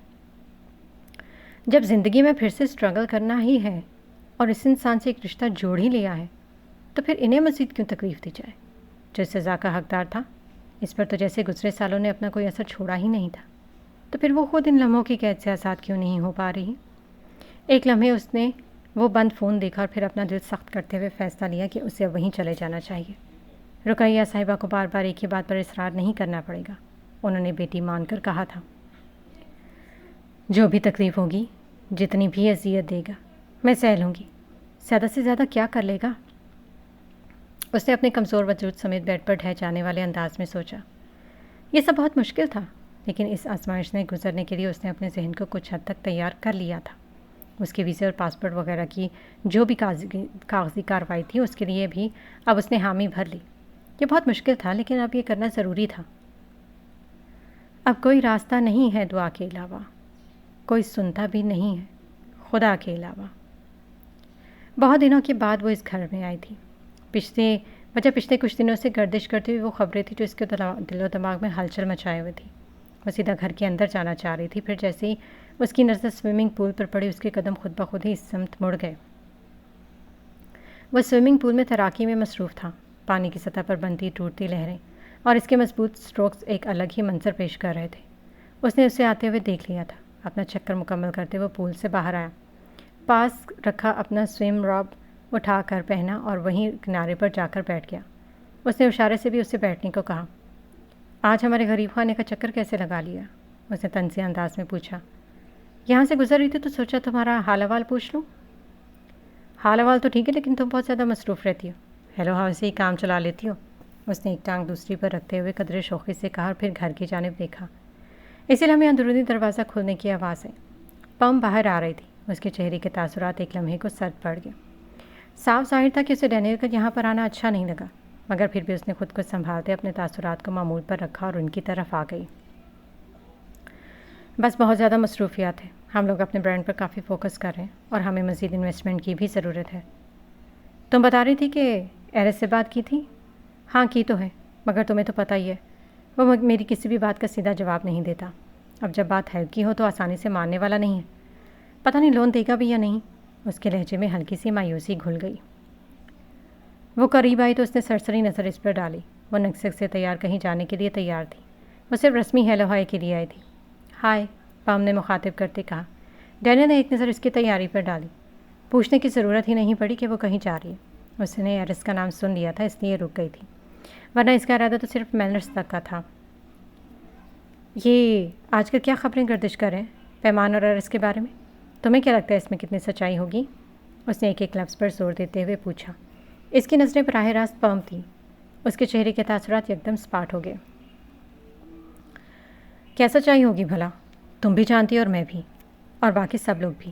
جب زندگی میں پھر سے اسٹرگل کرنا ہی ہے اور اس انسان سے ایک رشتہ جوڑ ہی لیا ہے تو پھر انہیں مزید کیوں تکلیف دی جائے؟ جو سزا کا حقدار تھا، اس پر تو جیسے گزرے سالوں نے اپنا کوئی اثر چھوڑا ہی نہیں تھا، تو پھر وہ خود ان لمحوں کی قید سے آزاد کیوں نہیں ہو پا رہی؟ ایک لمحے اس نے وہ بند فون دیکھا اور پھر اپنا دل سخت کرتے ہوئے فیصلہ لیا کہ اسے وہیں چلے جانا چاہیے۔ رقیہ صاحبہ کو بار بار ایک ہی بات پر اصرار نہیں کرنا پڑے گا، انہوں نے بیٹی مان کر کہا تھا۔ جو بھی تکلیف ہوگی، جتنی بھی اذیت دے گا، میں سہ لوں گی۔ زیادہ سے زیادہ کیا کر لے گا؟ اس نے اپنے کمزور وجود سمیت بیڈ پر ڈھہ جانے والے انداز میں سوچا۔ یہ سب بہت مشکل تھا، لیکن اس آزمائش سے گزرنے کے لیے اس نے اپنے ذہن کو کچھ حد تک تیار کر لیا تھا۔ اس کے ویزے اور پاسپورٹ وغیرہ کی جو بھی کاغذی کارروائی تھی، اس کے لیے بھی اب اس نے حامی بھر لی۔ یہ بہت مشکل تھا، لیکن اب یہ کرنا ضروری تھا۔ اب کوئی راستہ نہیں ہے دعا کے علاوہ، کوئی سنتا بھی نہیں ہے خدا کے علاوہ۔ بہت دنوں کے بعد وہ اس گھر میں آئی تھی۔ پچھلے کچھ دنوں سے گردش کرتی ہوئی وہ خبریں تھیں جو اس کے دل و دماغ میں ہلچل مچائے ہوئے تھی۔ وہ سیدھا گھر کے اندر جانا چاہ رہی تھی، پھر جیسے ہی اس کی نظر سوئمنگ پول پر پڑی، اس کے قدم خود بخود ہی اس سمت مڑ گئے۔ وہ سوئمنگ پول میں تیراکی میں مصروف تھا۔ پانی کی سطح پر بنتی ٹوٹتی لہریں اور اس کے مضبوط اسٹروکس ایک الگ ہی منظر پیش کر رہے تھے۔ اس نے اسے آتے ہوئے دیکھ لیا تھا۔ اپنا چکر مکمل کرتے ہوئے پول سے باہر آیا، پاس رکھا اپنا سوئم راب اٹھا کر پہنا اور وہیں کنارے پر جا کر بیٹھ گیا۔ اس نے اشارے سے بھی اسے بیٹھنے کو کہا۔ آج ہمارے غریب خانے کا چکر کیسے لگا لیا؟ اس نے طنزیہ انداز میں پوچھا۔ یہاں سے گزر رہی تھی تو سوچا تمہارا حال احوال پوچھ لوں۔ حال احوال تو ٹھیک ہے، لیکن تم بہت زیادہ مصروف رہتی ہو۔ ہیلو ہاؤ سے ہی کام چلا لیتی ہو۔ اس نے ایک ٹانگ دوسری پر رکھتے ہوئے قدرے شوخی سے کہا اور پھر گھر کی جانب دیکھا۔ اسی لمحے اندرونی دروازہ کھلنے کی آواز آئی۔ پم باہر آ رہی تھی۔ اس کے چہرے کے تاثرات ایک لمحے کو سرد پڑ گئے۔ صاف ظاہر تھا کہ اسے ڈینیل کا یہاں پر آنا اچھا نہیں لگا، مگر پھر بھی اس نے خود کو سنبھالتے اپنے تاثرات کو معمول پر رکھا اور ان کی طرف آ گئی۔ بس بہت زیادہ مصروفیات ہیں۔ ہم لوگ اپنے برانڈ پر کافی فوکس کر رہے ہیں اور ہمیں مزید انویسٹمنٹ کی بھی ضرورت ہے۔ تم بتا رہی تھی کہ ایرس سے بات کی تھی؟ ہاں کی تو ہے، مگر تمہیں تو پتہ ہی ہے وہ میری کسی بھی بات کا سیدھا جواب نہیں دیتا۔ اب جب بات ہیلپ کی ہو تو آسانی سے ماننے والا نہیں ہے۔ پتہ نہیں لون دے گا بھی یا نہیں۔ اس کے لہجے میں ہلکی سی مایوسی گھل گئی۔ وہ قریب آئی تو اس نے سرسری نظر اس پر ڈالی۔ وہ نکسک سے تیار کہیں جانے کے لیے تیار تھی۔ وہ صرف رسمی ہیلو ہائے کے لیے آئی تھی۔ ہائے، پام نے مخاطب کرتے کہا۔ ڈینیل نے ایک نظر اس کی تیاری پر ڈالی۔ پوچھنے کی ضرورت ہی نہیں پڑی کہ وہ کہیں جا رہی ہے۔ اس نے ایرس کا نام سن لیا تھا، اس لیے رک گئی تھی، ورنہ اس کا ارادہ تو صرف مینرس تک کا تھا۔ یہ آج کل کیا خبریں گردش کر رہے ہیں پیمان اور ایرس کے بارے میں؟ تمہیں کیا لگتا ہے اس میں کتنی سچائی ہوگی؟ اس نے ایک ایک لفظ پر زور دیتے ہوئے پوچھا۔ اس کی نظریں براہ راست پم تھیں. اس کے چہرے کے تاثرات یکدم سپاٹ ہو گئے. کیا سچائی ہوگی بھلا؟ تم بھی جانتی اور میں بھی اور باقی سب لوگ بھی.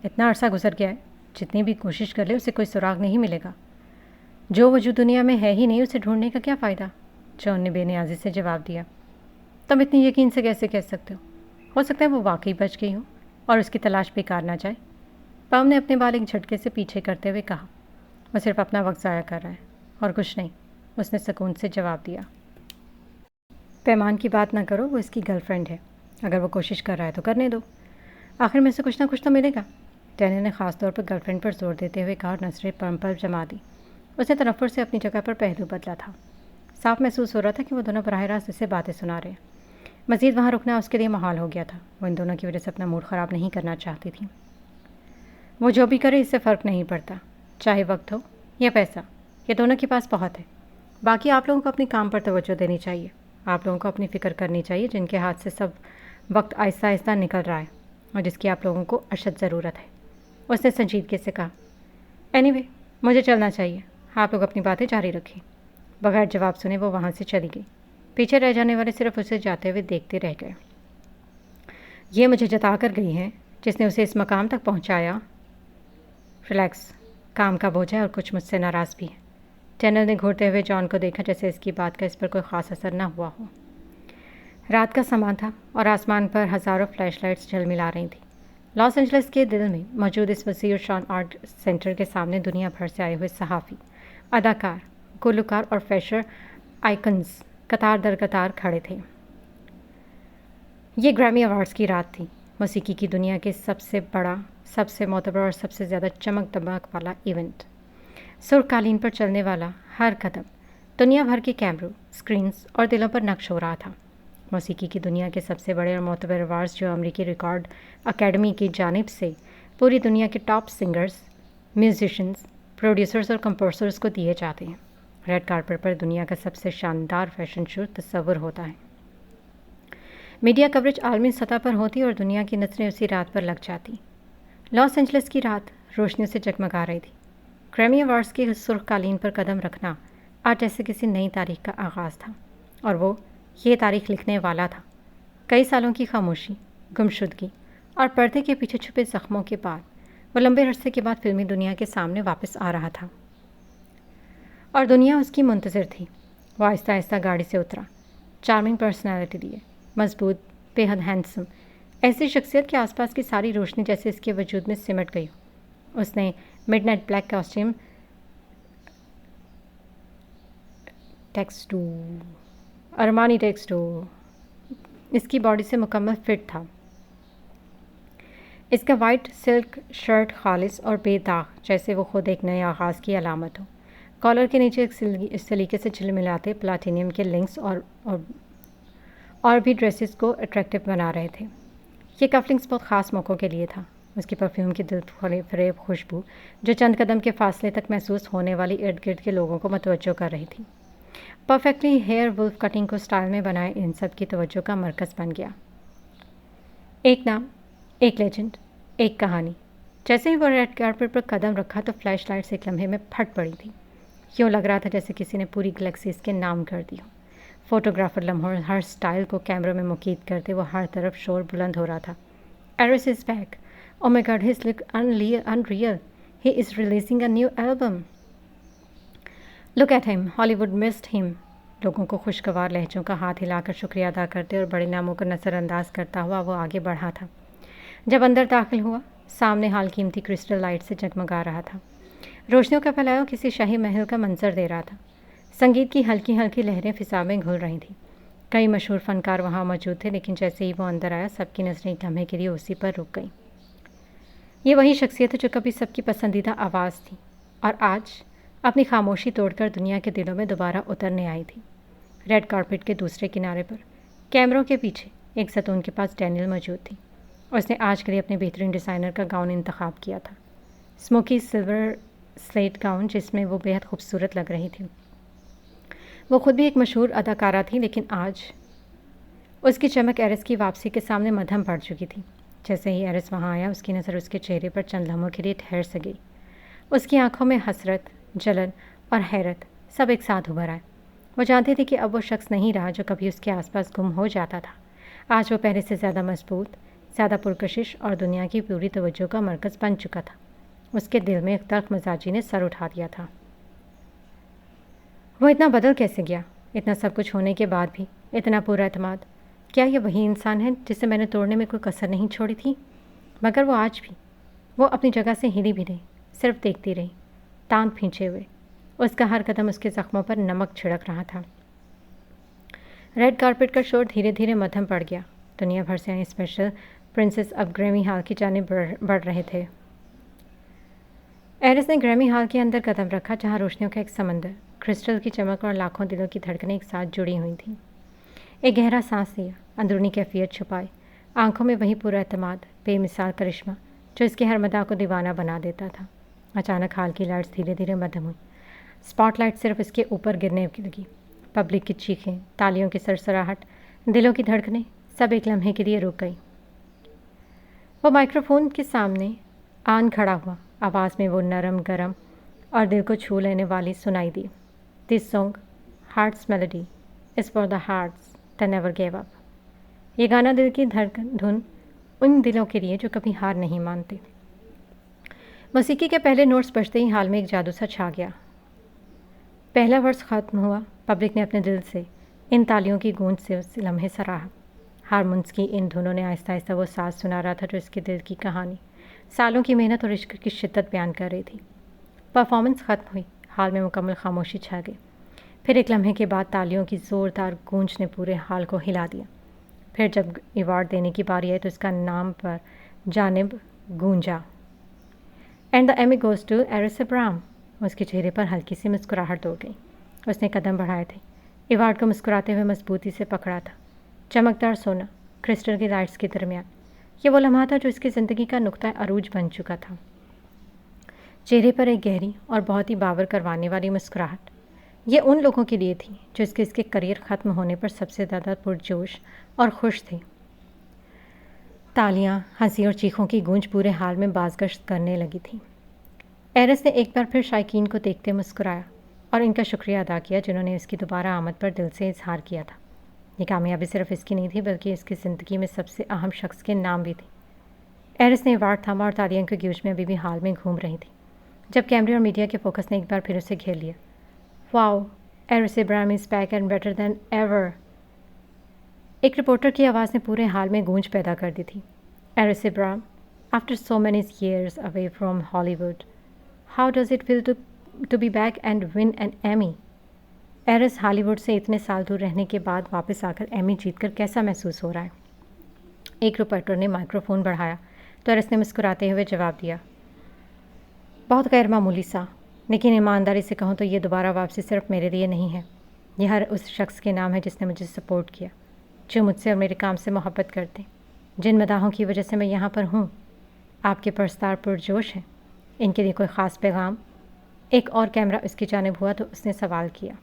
اتنا عرصہ گزر گیا ہے، جتنی بھی کوشش کر لے اسے کوئی سراغ نہیں ملے گا. جو وجود دنیا میں ہے ہی نہیں اسے ڈھونڈنے کا کیا فائدہ؟ جان نے بے نیازی سے جواب دیا. تم اتنی یقین سے کیسے کہہ سکتے ہو سکتا ہے وہ واقعی بچ گئی ہو اور اس کی تلاش بیکار نہ جائے. پم نے اپنے بال ایک جھٹکے سے پیچھے کرتے ہوئے کہا. وہ صرف اپنا وقت ضائع کر رہا ہے اور کچھ نہیں، اس نے سکون سے جواب دیا. پیمان کی بات نہ کرو، وہ اس کی گرل فرینڈ ہے. اگر وہ کوشش کر رہا ہے تو کرنے دو، آخر میں سے کچھ نہ کچھ تو ملے گا. ڈینیل نے خاص طور پر گرل فرینڈ پر زور دیتے ہوئے کہا اور نظریں پم پر جما دی. اس نے تنفر سے اپنی جگہ پر پہلو بدلا تھا. صاف محسوس ہو رہا تھا کہ وہ دونوں براہ راست اسے باتیں سنا رہے ہیں. مزید وہاں رکنا اس کے لیے محال ہو گیا تھا. وہ ان دونوں کی وجہ سے اپنا موڈ خراب نہیں کرنا چاہتی تھی. وہ جو بھی کرے اس سے فرق نہیں پڑتا، چاہے وقت ہو یا پیسہ، یہ دونوں کے پاس بہت ہے. باقی آپ لوگوں کو اپنے کام پر توجہ دینی چاہیے. آپ لوگوں کو اپنی فکر کرنی چاہیے جن کے ہاتھ سے سب وقت آہستہ آہستہ نکل رہا ہے اور جس کی آپ لوگوں کو اشد ضرورت ہے. اس نے سنجیدگی سے کہا. اینی وے مجھے چلنا چاہیے، آپ لوگ اپنی باتیں جاری رکھیں. بغیر جواب سنے وہ وہاں سے چلی گئی. پیچھے رہ جانے والے صرف اسے جاتے ہوئے دیکھتے رہ گئے. یہ مجھے جتا کر گئی ہے جس نے اسے اس مقام تک پہنچایا. ریلیکس، کام کا بوجھ ہے اور کچھ مجھ سے ناراض بھی ہے. ڈینیل نے گھورتے ہوئے جان کو دیکھا جیسے اس کی بات کا اس پر کوئی خاص اثر نہ ہوا ہو. رات کا سما تھا اور آسمان پر ہزاروں فلیش لائٹس جھلملا رہی تھیں. لاس اینجلس کے دل میں موجود اس وسیع شان آرٹ سینٹر کے سامنے دنیا بھر سے آئے ہوئے صحافی، اداکار، گلوکار اور فیشن آئکنز قطار در قطار کھڑے تھے. یہ گریمی ایوارڈز کی رات تھی، موسیقی کی دنیا کے سب سے بڑا، سب سے معتبر اور سب سے زیادہ چمک دمک والا ایونٹ. سرخ قالین پر چلنے والا ہر قدم دنیا بھر کے کیمروں، اسکرینز اور دلوں پر نقش ہو رہا تھا. موسیقی کی دنیا کے سب سے بڑے اور معتبر ایوارڈز جو امریکی ریکارڈ اکیڈمی کی جانب سے پوری دنیا کے ٹاپ سنگرز، میوزیشنز، پروڈیوسرز اور کمپوزرز کو دیے جاتے ہیں. ریڈ کارپٹ پر دنیا کا سب سے شاندار فیشن شو تصور ہوتا ہے. میڈیا کوریج عالمی سطح پر ہوتی اور دنیا کی نظریں اسی رات پر لگ جاتی. لاس اینجلس کی رات روشنیوں سے جگمگا رہی تھی. گریمی ایوارڈز کی سرخ قالین پر قدم رکھنا آج جیسے کسی نئی تاریخ کا آغاز تھا، اور وہ یہ تاریخ لکھنے والا تھا. کئی سالوں کی خاموشی، گمشدگی اور پردے کے پیچھے چھپے زخموں کے بعد وہ لمبے عرصے کے بعد فلمی دنیا کے سامنے واپس آ رہا تھا، اور دنیا اس کی منتظر تھی. وہ آہستہ آہستہ گاڑی سے اترا. چارمنگ پرسنالٹی لیے، مضبوط، بے حد ہینڈسم، ایسی شخصیت کے آس پاس کی ساری روشنی جیسے اس کے وجود میں سمٹ گئی ہو. اس نے mid night black costume, ٹیکسٹو Armani ٹیکسٹو اس کی باڈی سے مکمل فٹ تھا. اس کا وائٹ سلک شرٹ خالص اور بے داغ جیسے وہ خود ایک نئے آغاز کی علامت ہو. کالر کے نیچے اس سلیقے سے جھلملاتے پلاٹینیم کے لنکس اور بھی ڈریسز کو اٹریکٹیو بنا رہے تھے. یہ کف لنکس بہت خاص موقعوں کے لیے تھا. اس کی پرفیوم کی دل فریب خوشبو جو چند قدم کے فاصلے تک محسوس ہونے والی ارد گرد کے لوگوں کو متوجہ کر رہی تھی. پرفیکٹلی ہیئر ولف کٹنگ کو سٹائل میں بنائے ان سب کی توجہ کا مرکز بن گیا. ایک نام، ایک لیجنڈ، ایک کہانی. جیسے ہی وہ ریڈ کارپٹ پر قدم رکھا تو فلیش لائٹس ایک لمحے میں پھٹ پڑی تھی. یوں لگ رہا تھا جیسے کسی نے پوری گلیکسی اس کے نام کر دی ہو. فوٹوگرافر لمحوں ہر سٹائل کو کیمرے میں مقید کرتے وہ ہر طرف شور بلند ہو رہا تھا. Iris is back. Oh my God, his look unreal. He is releasing a new album. Look at him. Hollywood missed him. لوگوں کو خوشگوار لہجوں کا ہاتھ ہلا کر شکریہ ادا کرتے اور بڑے ناموں کو نظر انداز کرتا ہوا وہ آگے بڑھا تھا. جب اندر داخل ہوا، سامنے حال قیمتی کرسٹل لائٹ سے جگمگا رہا تھا. روشنیوں کا پھیلاؤ کسی شاہی محل کا منظر دے رہا تھا. سنگیت کی ہلکی ہلکی لہریں فضا میں گھل رہی تھیں. کئی مشہور فنکار وہاں موجود تھے، لیکن جیسے ہی وہ اندر آیا سب کی نظریں ایک لمحے کے لیے اسی پر رک گئیں. یہ وہی شخصیت ہے جو کبھی سب کی پسندیدہ آواز تھی اور آج اپنی خاموشی توڑ کر دنیا کے دلوں میں دوبارہ اترنے آئی تھی. ریڈ کارپٹ کے دوسرے کنارے پر کیمروں کے پیچھے ایک ستون کے پاس ڈینیل موجود تھی. اس نے آج کے لیے اپنے بہترین ڈیزائنر کا گاؤن انتخاب کیا تھا. اسموکی سلور سلیٹ گاؤن جس میں وہ بےحد خوبصورت لگ رہی تھی. وہ خود بھی ایک مشہور اداکارہ تھی، لیکن آج اس کی چمک ایرس کی واپسی کے سامنے مدھم پڑ چکی تھی. جیسے ہی ایرس وہاں آیا اس کی نظر اس کے چہرے پر چند لمحوں کے لیے ٹھہر سے گئی. اس کی آنکھوں میں حسرت، جلن اور حیرت سب ایک ساتھ ابھر آئے۔ وہ جانتی تھی کہ اب وہ شخص نہیں رہا جو کبھی اس کے آس پاس گم ہو جاتا تھا۔ آج وہ پہلے سے زیادہ مضبوط، زیادہ پرکشش اور دنیا کی پوری توجہ کا مرکز بن چکا تھا۔ اس کے دل میں ایک تلخ مزاجی نے سر اٹھا دیا تھا۔ وہ اتنا بدل کیسے گیا؟ اتنا سب کچھ ہونے کے بعد بھی اتنا پورا اعتماد۔ کیا یہ وہی انسان ہے جسے میں نے توڑنے میں کوئی کسر نہیں چھوڑی تھی؟ مگر وہ آج بھی، وہ اپنی جگہ سے ہلی بھی نہیں، صرف دیکھتی رہی، دانت پھینچے ہوئے۔ اس کا ہر قدم اس کے زخموں پر نمک چھڑک رہا تھا۔ ریڈ کارپٹ کا شور دھیرے دھیرے مدھم پڑ گیا۔ دنیا بھر سے آئے اسپیشل پرنسس اب گریمی ہال کی جانب بڑھ رہے تھے۔ ایرس نے گریمی ہال کے اندر قدم رکھا، جہاں روشنیوں کا ایک سمندر، کرسٹل کی چمک اور لاکھوں دلوں کی دھڑکنیں ایک ساتھ جڑی ہوئی تھیں۔ ایک گہرا سانس لیا، اندرونی کیفیت چھپائی، آنکھوں میں وہی پورا اعتماد، بے مثال کرشمہ جو اس کے ہر مداح کو دیوانہ بنا دیتا تھا۔ اچانک ہال کی لائٹس دھیرے دھیرے مدھم ہوئی۔ اسپاٹ لائٹ صرف اس کے اوپر گرنے لگی۔ پبلک کی چیخیں، تالیوں کی سرسراہٹ، دلوں کی دھڑکنیں، سب ایک لمحے کے لیے رک گئی۔ وہ مائکروفون کے سامنے آن کھڑا ہوا، آواز میں وہ نرم گرم اور دل کو چھو لینے والی سنائی دی۔ This song, hearts melody, is for the hearts that never give up. یہ گانا دل کی دھن ان دلوں کے لیے جو کبھی ہار نہیں مانتے۔ موسیقی کے پہلے نوٹس بجتے ہی حال میں ایک جادو سا چھا گیا۔ پہلا ورس ختم ہوا۔ پبلک نے اپنے دل سے ان تالیوں کی گونج سے اس لمحے سراہا۔ ہارمونس کی ان دھنوں نے آہستہ آہستہ وہ ساز سنا رہا تھا جو اس کے دل کی کہانی، سالوں کی محنت اور عشق کی شدت بیان کر رہی تھی۔ پرفارمنس ختم ہوئی، ہال میں مکمل خاموشی چھا گئی۔ پھر ایک لمحے کے بعد تالیوں کی زوردار گونج نے پورے ہال کو ہلا دیا۔ پھر جب ایوارڈ دینے کی باری آئی تو اس کا نام پر جانب گونجا۔ And the Emmy goes to Iris Abraham. اس کے چہرے پر ہلکی سی مسکراہٹ دوڑ گئی۔ اس نے قدم بڑھائے تھے، ایوارڈ کو مسکراتے ہوئے مضبوطی سے پکڑا تھا۔ چمکدار سونا، کرسٹل کی لائٹس کے درمیان، یہ وہ لمحہ تھا جو اس کی زندگی کا نقطہ عروج بن چکا تھا۔ چہرے پر ایک گہری اور بہت ہی باور کروانے والی مسکراہٹ۔ یہ ان لوگوں کے لیے تھی جو اس کے کریئر ختم ہونے پر سب سے زیادہ پرجوش اور خوش تھے۔ تالیاں، ہنسی اور چیخوں کی گونج پورے حال میں بازگشت کرنے لگی تھی۔ ایرس نے ایک بار پھر شائقین کو دیکھتے مسکرایا اور ان کا شکریہ ادا کیا جنہوں نے اس کی دوبارہ آمد پر دل سے اظہار کیا تھا۔ یہ کامیابی صرف اس کی نہیں تھی بلکہ اس کی زندگی میں سب سے اہم شخص کے نام بھی تھی۔ ایرس نے ایوارڈ تھاما اور تالیوں کی گونج میں ابھی بھی حال میں گھوم رہی تھی جب کیمرے اور میڈیا کے فوکس نے ایک بار پھر اسے گھیر لیا۔ Wow, Iris Abraham is back and better than ever. ایک رپورٹر کی آواز نے پورے حال میں گونج پیدا کر دی تھی۔ Iris Abraham, after so many years away from Hollywood, how does it feel to be back and win an Emmy? Iris, Hollywood سے اتنے سال دور رہنے کے بعد واپس آ کر ایمی جیت کر کیسا محسوس ہو رہا ہے؟ ایک رپورٹر نے مائکروفون بڑھایا تو ایرس نے مسکراتے ہوئے جواب دیا، بہت غیر معمولی سا، لیکن ایمانداری سے کہوں تو یہ دوبارہ واپسی صرف میرے لیے نہیں ہے، یہ ہر اس شخص کے نام ہے جس نے مجھے سپورٹ کیا، جو مجھ سے اور میرے کام سے محبت کرتے، جن مداحوں کی وجہ سے میں یہاں پر ہوں۔ آپ کے پرستار پرجوش ہیں، ان کے لیے کوئی خاص پیغام؟ ایک اور کیمرہ اس کی جانب ہوا تو اس نے سوال کیا۔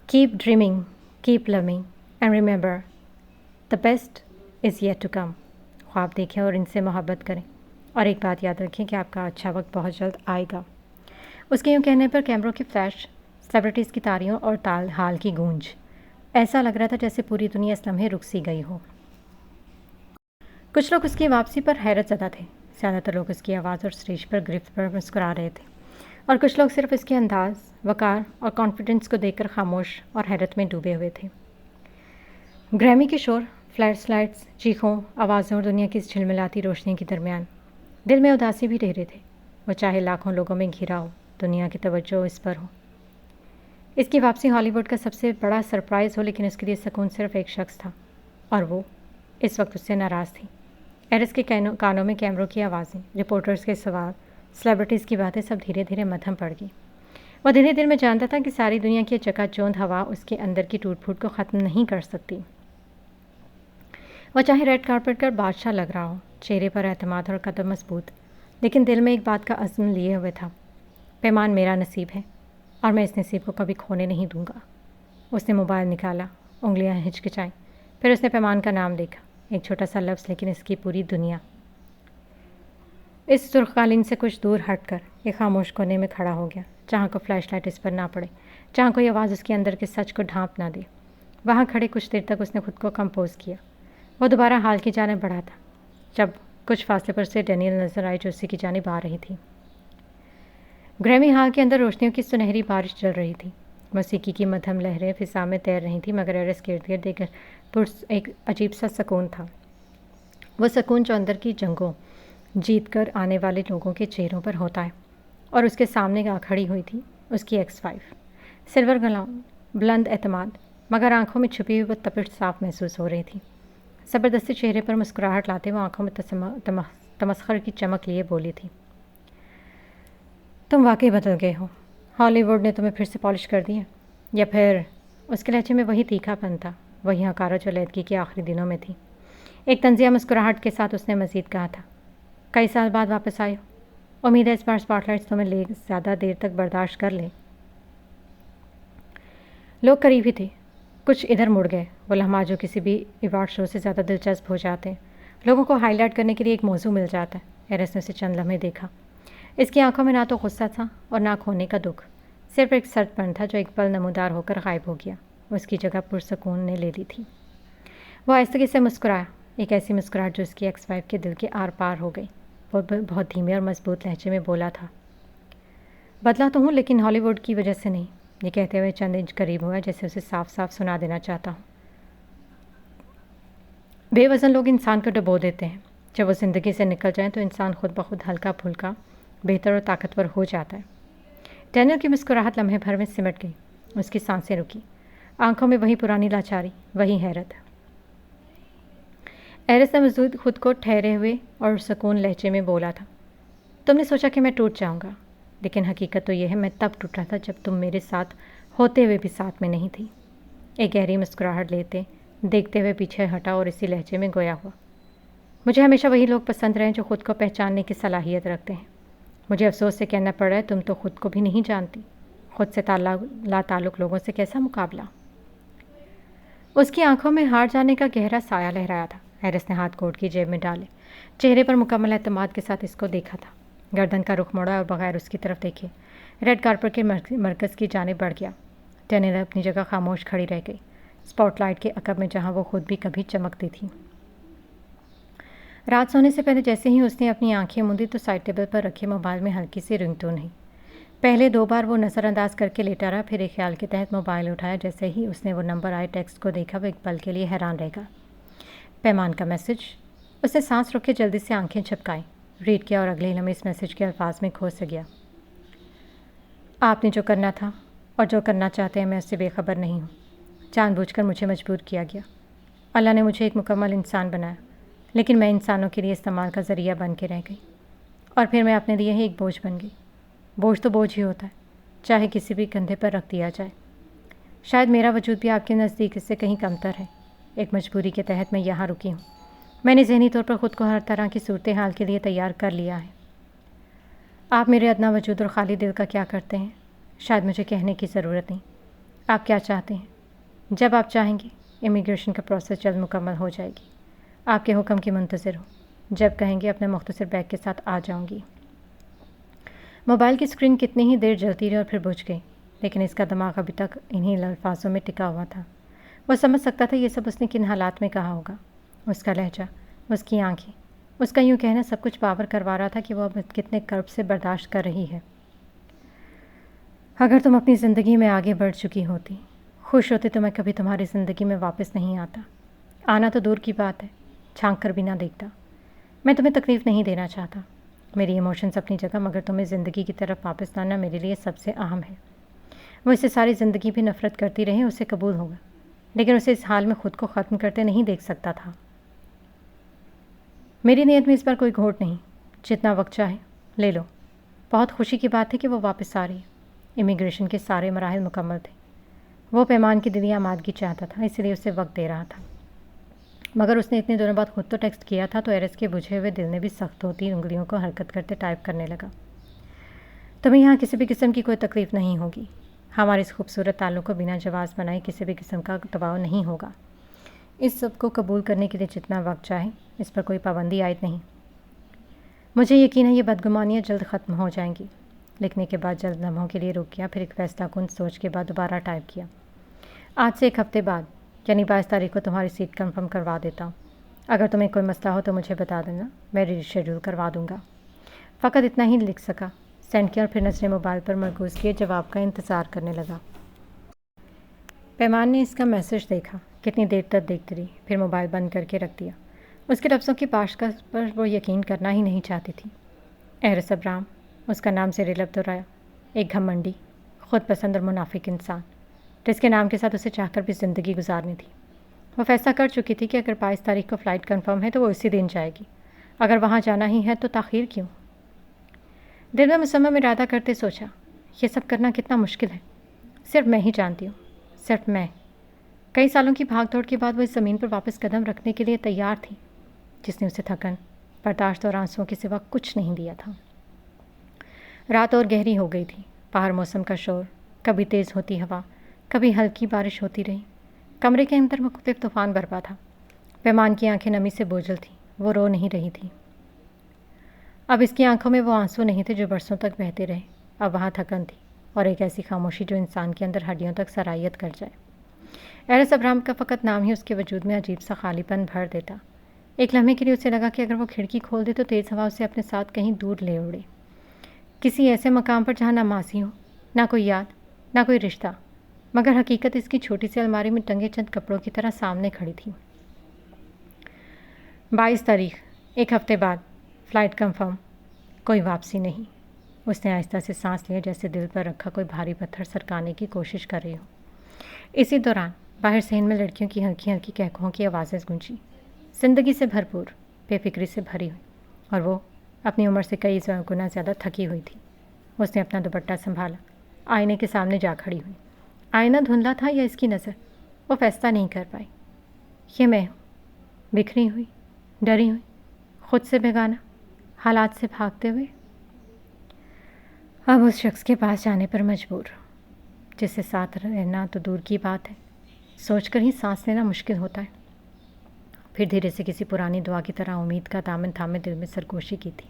Keep dreaming, keep living and remember the best is yet to come. خواب دیکھیں اور ان سے محبت کریں، اور ایک بات یاد رکھیں کہ آپ کا اچھا وقت بہت جلد آئے گا۔ اس کے یوں کہنے پر کیمروں کی فلیش، سیلیبریٹیز کی تالیوں اور حال کی گونج، ایسا لگ رہا تھا جیسے پوری دنیا اس لمحے رک سی گئی ہو۔ کچھ لوگ اس کی واپسی پر حیرت زدہ تھے، زیادہ تر لوگ اس کی آواز اور اسٹیج پر گرفت پر مسکرا رہے تھے، اور کچھ لوگ صرف اس کے انداز، وقار اور کانفیڈنس کو دیکھ کر خاموش اور حیرت میں ڈوبے ہوئے تھے۔ گریمی کے شور، فلیش لائٹس، چیخوں، آوازوں اور دنیا کی اس جھلملاتی روشنی کے درمیان دل میں اداسی بھی ٹھہرے تھے۔ وہ چاہے لاکھوں لوگوں میں گھرا ہو، دنیا کی توجہ اس پر ہو، اس کی واپسی ہالی ووڈ کا سب سے بڑا سرپرائز ہو، لیکن اس کے لیے سکون صرف ایک شخص تھا، اور وہ اس وقت اس سے ناراض تھی۔ ایرس کے کانوں میں کیمروں کی آوازیں، رپورٹرز کے سوال، سیلیبریٹیز کی باتیں سب دھیرے دھیرے مدھم پڑ گئی۔ وہ دل ہی دل میں جانتا تھا کہ ساری دنیا کی چکا چوندھ ہوا اس کے اندر کی ٹوٹ پھوٹ کو ختم نہیں کر سکتی۔ وہ چاہے ریڈ کارپٹ پر بادشاہ لگ رہا ہو، چہرے پر اعتماد اور قدم مضبوط، لیکن دل میں ایک بات کا عزم لیے ہوئے تھا، پیمان میرا نصیب ہے اور میں اس نصیب کو کبھی کھونے نہیں دوں گا۔ اس نے موبائل نکالا، انگلیاں ہچکچائیں، پھر اس نے پیمان کا نام دیکھا، ایک چھوٹا سا لفظ لیکن اس کی پوری دنیا۔ اس سرخ قالین سے کچھ دور ہٹ کر ایک خاموش کونے میں کھڑا ہو گیا جہاں کو فلیش لائٹ اس پر نہ پڑے، جہاں کوئی آواز اس کے اندر کے سچ کو ڈھانپ نہ دے۔ وہاں کھڑے کچھ دیر تک اس نے خود کو کمپوز کیا۔ وہ دوبارہ ہال کی جانب بڑھا تھا جب کچھ فاصلے پر سے ڈینیل نظر آئی جو اسی کی جانب آ رہی تھی۔ گریمی ہال کے اندر روشنیوں کی سنہری بارش چل رہی تھی۔ موسیقی کی مدھم لہریں فضا میں تیر رہی تھیں، مگر ایرس کے ارد گرد ایک عجیب سا سکون تھا۔ وہ سکون جو اندر کی جنگوں جیت کر آنے والے لوگوں کے چہروں پر ہوتا ہے، اور اس کے سامنے آ کھڑی ہوئی تھی اس کی ایکس وائف، سلور گلاؤن، بلند اعتماد، مگر آنکھوں میں چھپی ہوئی وہ تپش صاف محسوس ہو رہی تھی۔ زبردستی چہرے پر مسکراہٹ لاتے وہ آنکھوں میں تمسخر کی چمک لیے بولی تھی، تم واقعی بدل گئے ہو۔ ہالی ووڈ نے تمہیں پھر سے پالش کر دیا، یا پھر اس کے لہجے میں وہی تیکھا پن تھا، وہی حقارت جو علیحدگی کے آخری دنوں میں تھی۔ ایک طنزیہ مسکراہٹ کے ساتھ اس نے مزید کہا تھا، کئی سال بعد واپس آئے ہو، امید ہے اس بار اسپاٹ لائٹس تمہیں لے زیادہ دیر تک برداشت کر لیں۔ لوگ قریب ہی تھے، کچھ ادھر مڑ گئے، وہ لمحات جو کسی بھی ایوارڈ شو سے زیادہ دلچسپ ہو جاتے ہیں، لوگوں کو ہائی لائٹ کرنے کے لیے ایک موضوع مل جاتا ہے۔ ایرس نے اسے چند لمحے دیکھا۔ اس کی آنکھوں میں نہ تو غصہ تھا اور نہ کھونے کا دکھ، صرف ایک سرد پن تھا جو ایک پل نمودار ہو کر غائب ہو گیا۔ اس کی جگہ پرسکون نے لے لی تھی۔ وہ آہستگی سے مسکرایا، ایک ایسی مسکراہٹ جو اس کی ایکس وائف کے دل کے آر پار ہو گئی۔ وہ بہت دھیمے اور مضبوط لہجے میں بولا تھا، بدلا تو ہوں لیکن ہالی ووڈ کی وجہ سے نہیں۔ یہ کہتے ہوئے چند انچ قریب ہوا جیسے اسے صاف صاف سنا دینا چاہتا ہوں۔ بے وزن لوگ انسان کو ڈبو دیتے ہیں، جب وہ زندگی سے نکل جائیں تو انسان خود بخود ہلکا پھلکا، بہتر اور طاقتور ہو جاتا ہے۔ ڈینیل کی مسکراہٹ لمحے بھر میں سمٹ گئی، اس کی سانسیں رکی، آنکھوں میں وہی پرانی لاچاری، وہی حیرت۔ ایرس نے مزید خود کو ٹھہرے ہوئے اور سکون لہجے میں بولا تھا، تم نے سوچا کہ میں ٹوٹ جاؤں گا، لیکن حقیقت تو یہ ہے میں تب ٹوٹا تھا جب تم میرے ساتھ ہوتے ہوئے بھی ساتھ میں نہیں تھی۔ ایک گہری مسکراہٹ دیکھتے ہوئے پیچھے ہٹا اور اسی لہجے میں گویا ہوا، مجھے ہمیشہ وہی لوگ پسند رہے جو خود کو پہچاننے کی صلاحیت رکھتے ہیں۔ مجھے افسوس سے کہنا پڑ رہا ہے تم تو خود کو بھی نہیں جانتی، خود سے لا تعلق لوگوں سے کیسا مقابلہ۔ اس کی آنکھوں میں ہار جانے کا گہرا سایہ لہرایا تھا۔ ایرس نے ہاتھ کوٹ کی جیب میں ڈالے، چہرے پر مکمل اعتماد کے ساتھ اس کو دیکھا تھا، گردن کا رخ موڑا اور بغیر اس کی طرف دیکھے ریڈ کارپٹ کے مرکز کی جانب بڑھ گیا۔ ڈینیل اپنی جگہ خاموش کھڑی رہ گئی، اسپاٹ لائٹ کے عقب میں جہاں وہ خود بھی کبھی چمکتی تھی۔ رات سونے سے پہلے جیسے ہی اس نے اپنی آنکھیں موندی تو سائڈ ٹیبل پر رکھے موبائل میں ہلکی سی رنگ ٹون ہوئی۔ پہلے 2 بار وہ نظر انداز کر کے لیٹا رہا، پھر ایک خیال کے تحت موبائل اٹھایا۔ جیسے ہی اس نے وہ نمبر آئے ٹیکسٹ کو دیکھا وہ ایک پل کے لیے حیران رہ گا۔ پیمان کا میسج۔ اس نے سانس روکے جلدی سے آنکھیں جھپکائیں، ریڈ کیا اور اگلے ہی لمحے اس میسج کے الفاظ میں کھو سے گیا، آپ نے جو کرنا تھا اور جو کرنا چاہتے ہیں میں اس سے بے خبر نہیں ہوں، جان بوجھ کر مجھے مجبور کیا گیا۔ اللہ نے مجھے ایک مکمل انسان بنایا، لیکن میں انسانوں کے لیے استعمال کا ذریعہ بن کے رہ گئی، اور پھر میں اپنے لیے ہی ایک بوجھ بن گئی۔ بوجھ تو بوجھ ہی ہوتا ہے، چاہے کسی بھی کندھے پر رکھ دیا جائے۔ شاید میرا وجود بھی آپ کے نزدیک اس سے کہیں کمتر ہے۔ ایک مجبوری کے تحت میں یہاں رکی ہوں۔ میں نے ذہنی طور پر خود کو ہر طرح کی صورتحال کے لیے تیار کر لیا ہے۔ آپ میرے ادنا وجود اور خالی دل کا کیا کرتے ہیں، شاید مجھے کہنے کی ضرورت نہیں۔ آپ کیا چاہتے ہیں؟ جب آپ چاہیں گے امیگریشن کا پروسیس جلد مکمل ہو جائے گی۔ آپ کے حکم کی منتظر ہوں، جب کہیں گے اپنے مختصر بیگ کے ساتھ آ جاؤں گی۔ موبائل کی اسکرین کتنی ہی دیر جلتی رہی اور پھر بجھ گئی، لیکن اس کا دماغ ابھی تک انہی الفاظوں میں ٹکا ہوا تھا۔ وہ سمجھ سکتا تھا یہ سب اس نے کن حالات میں کہا ہوگا۔ اس کا لہجہ، اس کی آنکھیں، اس کا یوں کہنا سب کچھ باور کروا رہا تھا کہ وہ اب کتنے کرب سے برداشت کر رہی ہے۔ اگر تم اپنی زندگی میں آگے بڑھ چکی ہوتی، خوش ہوتی تو میں کبھی تمہاری زندگی میں واپس نہیں آتا۔ آنا تو دور کی بات ہے، جھانک کر بھی نہ دیکھتا۔ میں تمہیں تکلیف نہیں دینا چاہتا، میری ایموشنز اپنی جگہ، مگر تمہیں زندگی کی طرف واپس لانا میرے لیے سب سے اہم ہے۔ وہ اسے ساری زندگی بھی نفرت کرتی رہے اسے قبول ہوگا، لیکن اسے اس حال میں خود کو ختم کرتے نہیں دیکھ سکتا تھا۔ میری نیت میں اس پر کوئی گھوٹ نہیں، جتنا وقت چاہے لے لو۔ بہت خوشی کی بات ہے کہ وہ واپس آ رہی ہے۔ امیگریشن کے سارے مراحل مکمل تھے۔ وہ پیمان کی دلی آمادگی چاہتا تھا، اس لیے اسے وقت دے رہا تھا، مگر اس نے اتنے دنوں بعد خود تو ٹیکسٹ کیا تھا تو ایرس کے بجھے ہوئے دل نے بھی سخت ہوتی انگلیوں کو حرکت کرتے ٹائپ کرنے لگا۔ تمہیں یہاں کسی بھی قسم کی کوئی تکلیف نہیں ہوگی۔ ہمارے اس خوبصورت تعلق کو بنا جواز بنائے کسی بھی قسم کا دباؤ نہیں ہوگا۔ اس سب کو قبول کرنے کے لیے جتنا وقت چاہے، اس پر کوئی پابندی عائد نہیں۔ مجھے یقین ہے یہ بدگمانیاں جلد ختم ہو جائیں گی۔ لکھنے کے بعد جلد لمحوں کے لیے رک گیا، پھر ایک فیصلہ کن سوچ کے بعد دوبارہ ٹائپ کیا۔ آج سے 1 ہفتے بعد یعنی 22 تاریخ کو تمہاری سیٹ کنفرم کروا دیتا ہوں۔ اگر تمہیں کوئی مسئلہ ہو تو مجھے بتا دینا، میں ری شیڈول کروا دوں گا۔ فقط اتنا ہی لکھ سکا، سینڈ کیا اور پھر نظریں موبائل پر مرکوز کیے جواب کا انتظار کرنے لگا۔ پیمان نے اس کا میسج دیکھا، کتنی دیر تک دیکھتی رہی، پھر موبائل بند کر کے رکھ دیا۔ اس کے لفظوں کی پیشکش پر وہ یقین کرنا ہی نہیں چاہتی تھی۔ ایرس ابراہم، اس کا نام زیر لب دہرایا، ایک گھمنڈی، خود پسند اور منافق انسان، جس کے نام کے ساتھ اسے چاہ کر بھی زندگی گزارنی تھی۔ وہ فیصلہ کر چکی تھی کہ اگر 22 تاریخ کو فلائٹ کنفرم ہے تو وہ اسی دن جائے گی، اگر وہاں جانا ہی ہے تو تاخیر کیوں؟ دل میں مصمم ارادہ کرتے سوچا، یہ سب کرنا کتنا مشکل ہے، صرف میں ہی جانتی ہوں، صرف میں۔ کئی سالوں کی بھاگ دوڑ کے بعد وہ اس زمین پر واپس قدم رکھنے کے لیے تیار تھی جس نے اسے تھکن، برداشت اور آنسوؤں کے سوا کچھ نہیں دیا تھا۔ رات اور گہری ہو گئی تھی، باہر موسم کا شور، کبھی تیز ہوتی ہوا، کبھی ہلکی بارش ہوتی رہی۔ کمرے کے اندر مختلف طوفان برپا تھا۔ پیمان کی آنکھیں نمی سے بوجھل تھیں، وہ رو نہیں رہی تھی۔ اب اس کی آنکھوں میں وہ آنسو نہیں تھے جو برسوں تک بہتے رہے، اب وہاں تھکن تھی اور ایک ایسی خاموشی جو انسان کے اندر ہڈیوں تک سرایت کر جائے۔ ایرس ابراہم کا فقط نام ہی اس کے وجود میں عجیب سا خالی پن بھر دیتا۔ ایک لمحے کے لیے اسے لگا کہ اگر وہ کھڑکی کھول دے تو تیز ہوا اسے اپنے ساتھ کہیں دور لے اڑے، کسی ایسے مقام پر جہاں نہ ماضی ہو، نہ کوئی یاد، نہ کوئی رشتہ، مگر حقیقت اس کی چھوٹی سی الماری میں ٹنگے چند کپڑوں کی طرح سامنے کھڑی تھی۔ 22 تاریخ، 1 ہفتے بعد، فلائٹ کنفرم، کوئی واپسی نہیں۔ اس نے آہستہ سے سانس لیا، جیسے دل پر رکھا کوئی بھاری پتھر سرکانے کی کوشش کر رہی ہو۔ اسی دوران باہر صحن میں لڑکیوں کی ہلکی ہلکی کہکہوں کی آوازیں گونجی، زندگی سے بھرپور، بے فکری سے بھری ہوئی، اور وہ اپنی عمر سے کئی گنا زیادہ تھکی ہوئی تھی۔ اس نے اپنا دوپٹہ سنبھالا، آئینے کے سامنے جا کھڑی ہوئی۔ آئینہ دھندلا تھا یا اس کی نظر، وہ فیصلہ نہیں کر پائی۔ یہ میں ہوں، بکھری ہوئی، ڈری ہوئی، خود سے بیگانہ، حالات سے بھاگتے ہوئے، اب اس شخص کے پاس جانے پر مجبور، جس سے ساتھ رہنا تو دور کی بات ہے، سوچ کر ہی سانس لینا مشکل ہوتا ہے۔ پھر دھیرے سے کسی پرانی دعا کی طرح امید کا دامن تھامے دل میں سرگوشی کی تھی،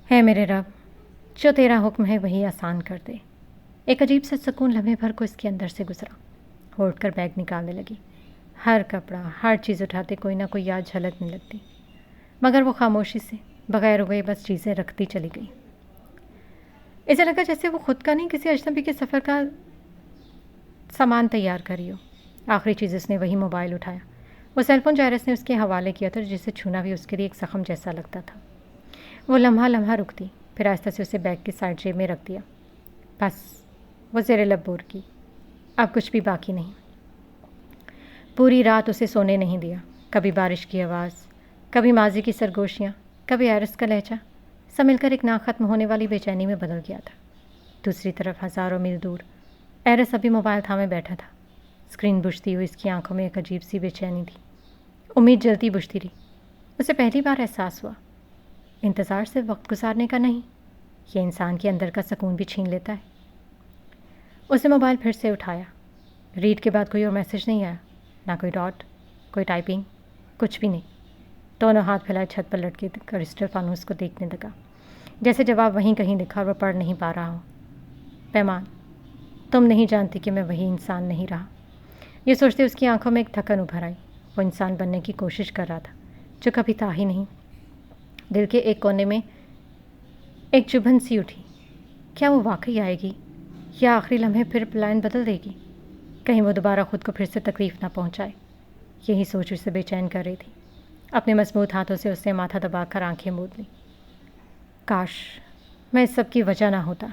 اے میرے رب، جو تیرا حکم ہے وہی آسان کر دے۔ ایک عجیب سا سکون لمحے بھر کو اس کے اندر سے گزرا۔ وہ اٹھ کر بیگ نکالنے لگی، ہر کپڑا، ہر چیز اٹھاتے کوئی نہ کوئی یاد جھلکنے لگتی، مگر وہ خاموشی سے بغیر ہوئے بس چیزیں رکھتی چلی گئی۔ اسے لگا جیسے وہ خود کا نہیں کسی اجنبی کے سفر کا سامان تیار کری ہو۔ آخری چیز اس نے وہی موبائل اٹھایا، وہ سیل فون جائرس نے اس کے حوالے کیا تھا، جسے چھونا بھی اس کے لیے ایک زخم جیسا لگتا تھا۔ وہ لمحہ لمحہ رکتی، پھر آہستہ سے اسے بیگ کی سائڈ جیب میں رکھ دیا۔ بس وہ زیر لب بور کی، اب کچھ بھی باقی نہیں۔ پوری رات اسے سونے نہیں دیا، کبھی بارش کی آواز، کبھی ماضی کی سرگوشیاں، کبھی ایرس کا لہجہ، سب مل کر ایک نہ ختم ہونے والی بے چینی میں بدل گیا تھا۔ دوسری طرف ہزاروں میل دور ایرس ابھی موبائل تھامے بیٹھا تھا، اسکرین بجھتی ہوئی اس کی آنکھوں میں ایک عجیب سی بے چینی تھی۔ امید جلتی بجھتی رہی۔ اسے پہلی بار احساس ہوا، انتظار سے وقت گزارنے کا نہیں، یہ انسان کے اندر کا سکون بھی چھین لیتا ہے۔ اسے موبائل پھر سے اٹھایا، ریڈ کے بعد کوئی اور میسج نہیں آیا، نہ کوئی ڈاٹ، کوئی ٹائپنگ، کچھ بھی نہیں۔ دونوں ہاتھ پھیلائے چھت پر لٹکے کرسٹل فانوس کو دیکھنے لگا، جیسے جواب وہیں کہیں لکھا اور وہ پڑھ نہیں پا رہا ہو۔ پیمان، تم نہیں جانتی کہ میں وہی انسان نہیں رہا۔ یہ سوچتے اس کی آنکھوں میں ایک تھکن ابھر آئی۔ وہ انسان بننے کی کوشش کر رہا تھا جو کبھی تھا ہی نہیں۔ دل کے ایک کونے میں ایک چبھن سی اٹھی، کیا وہ واقعی آئے گی یا آخری لمحے پھر پلان بدل دے گی؟ کہیں وہ دوبارہ خود کو پھر سے تکلیف نہ پہنچائے۔ یہی سوچ اسے بے چین کر رہی تھی۔ اپنے مضبوط ہاتھوں سے ماتھا دبا کر آنکھیں موند لیں۔ کاش میں اس سب کی وجہ نہ ہوتا۔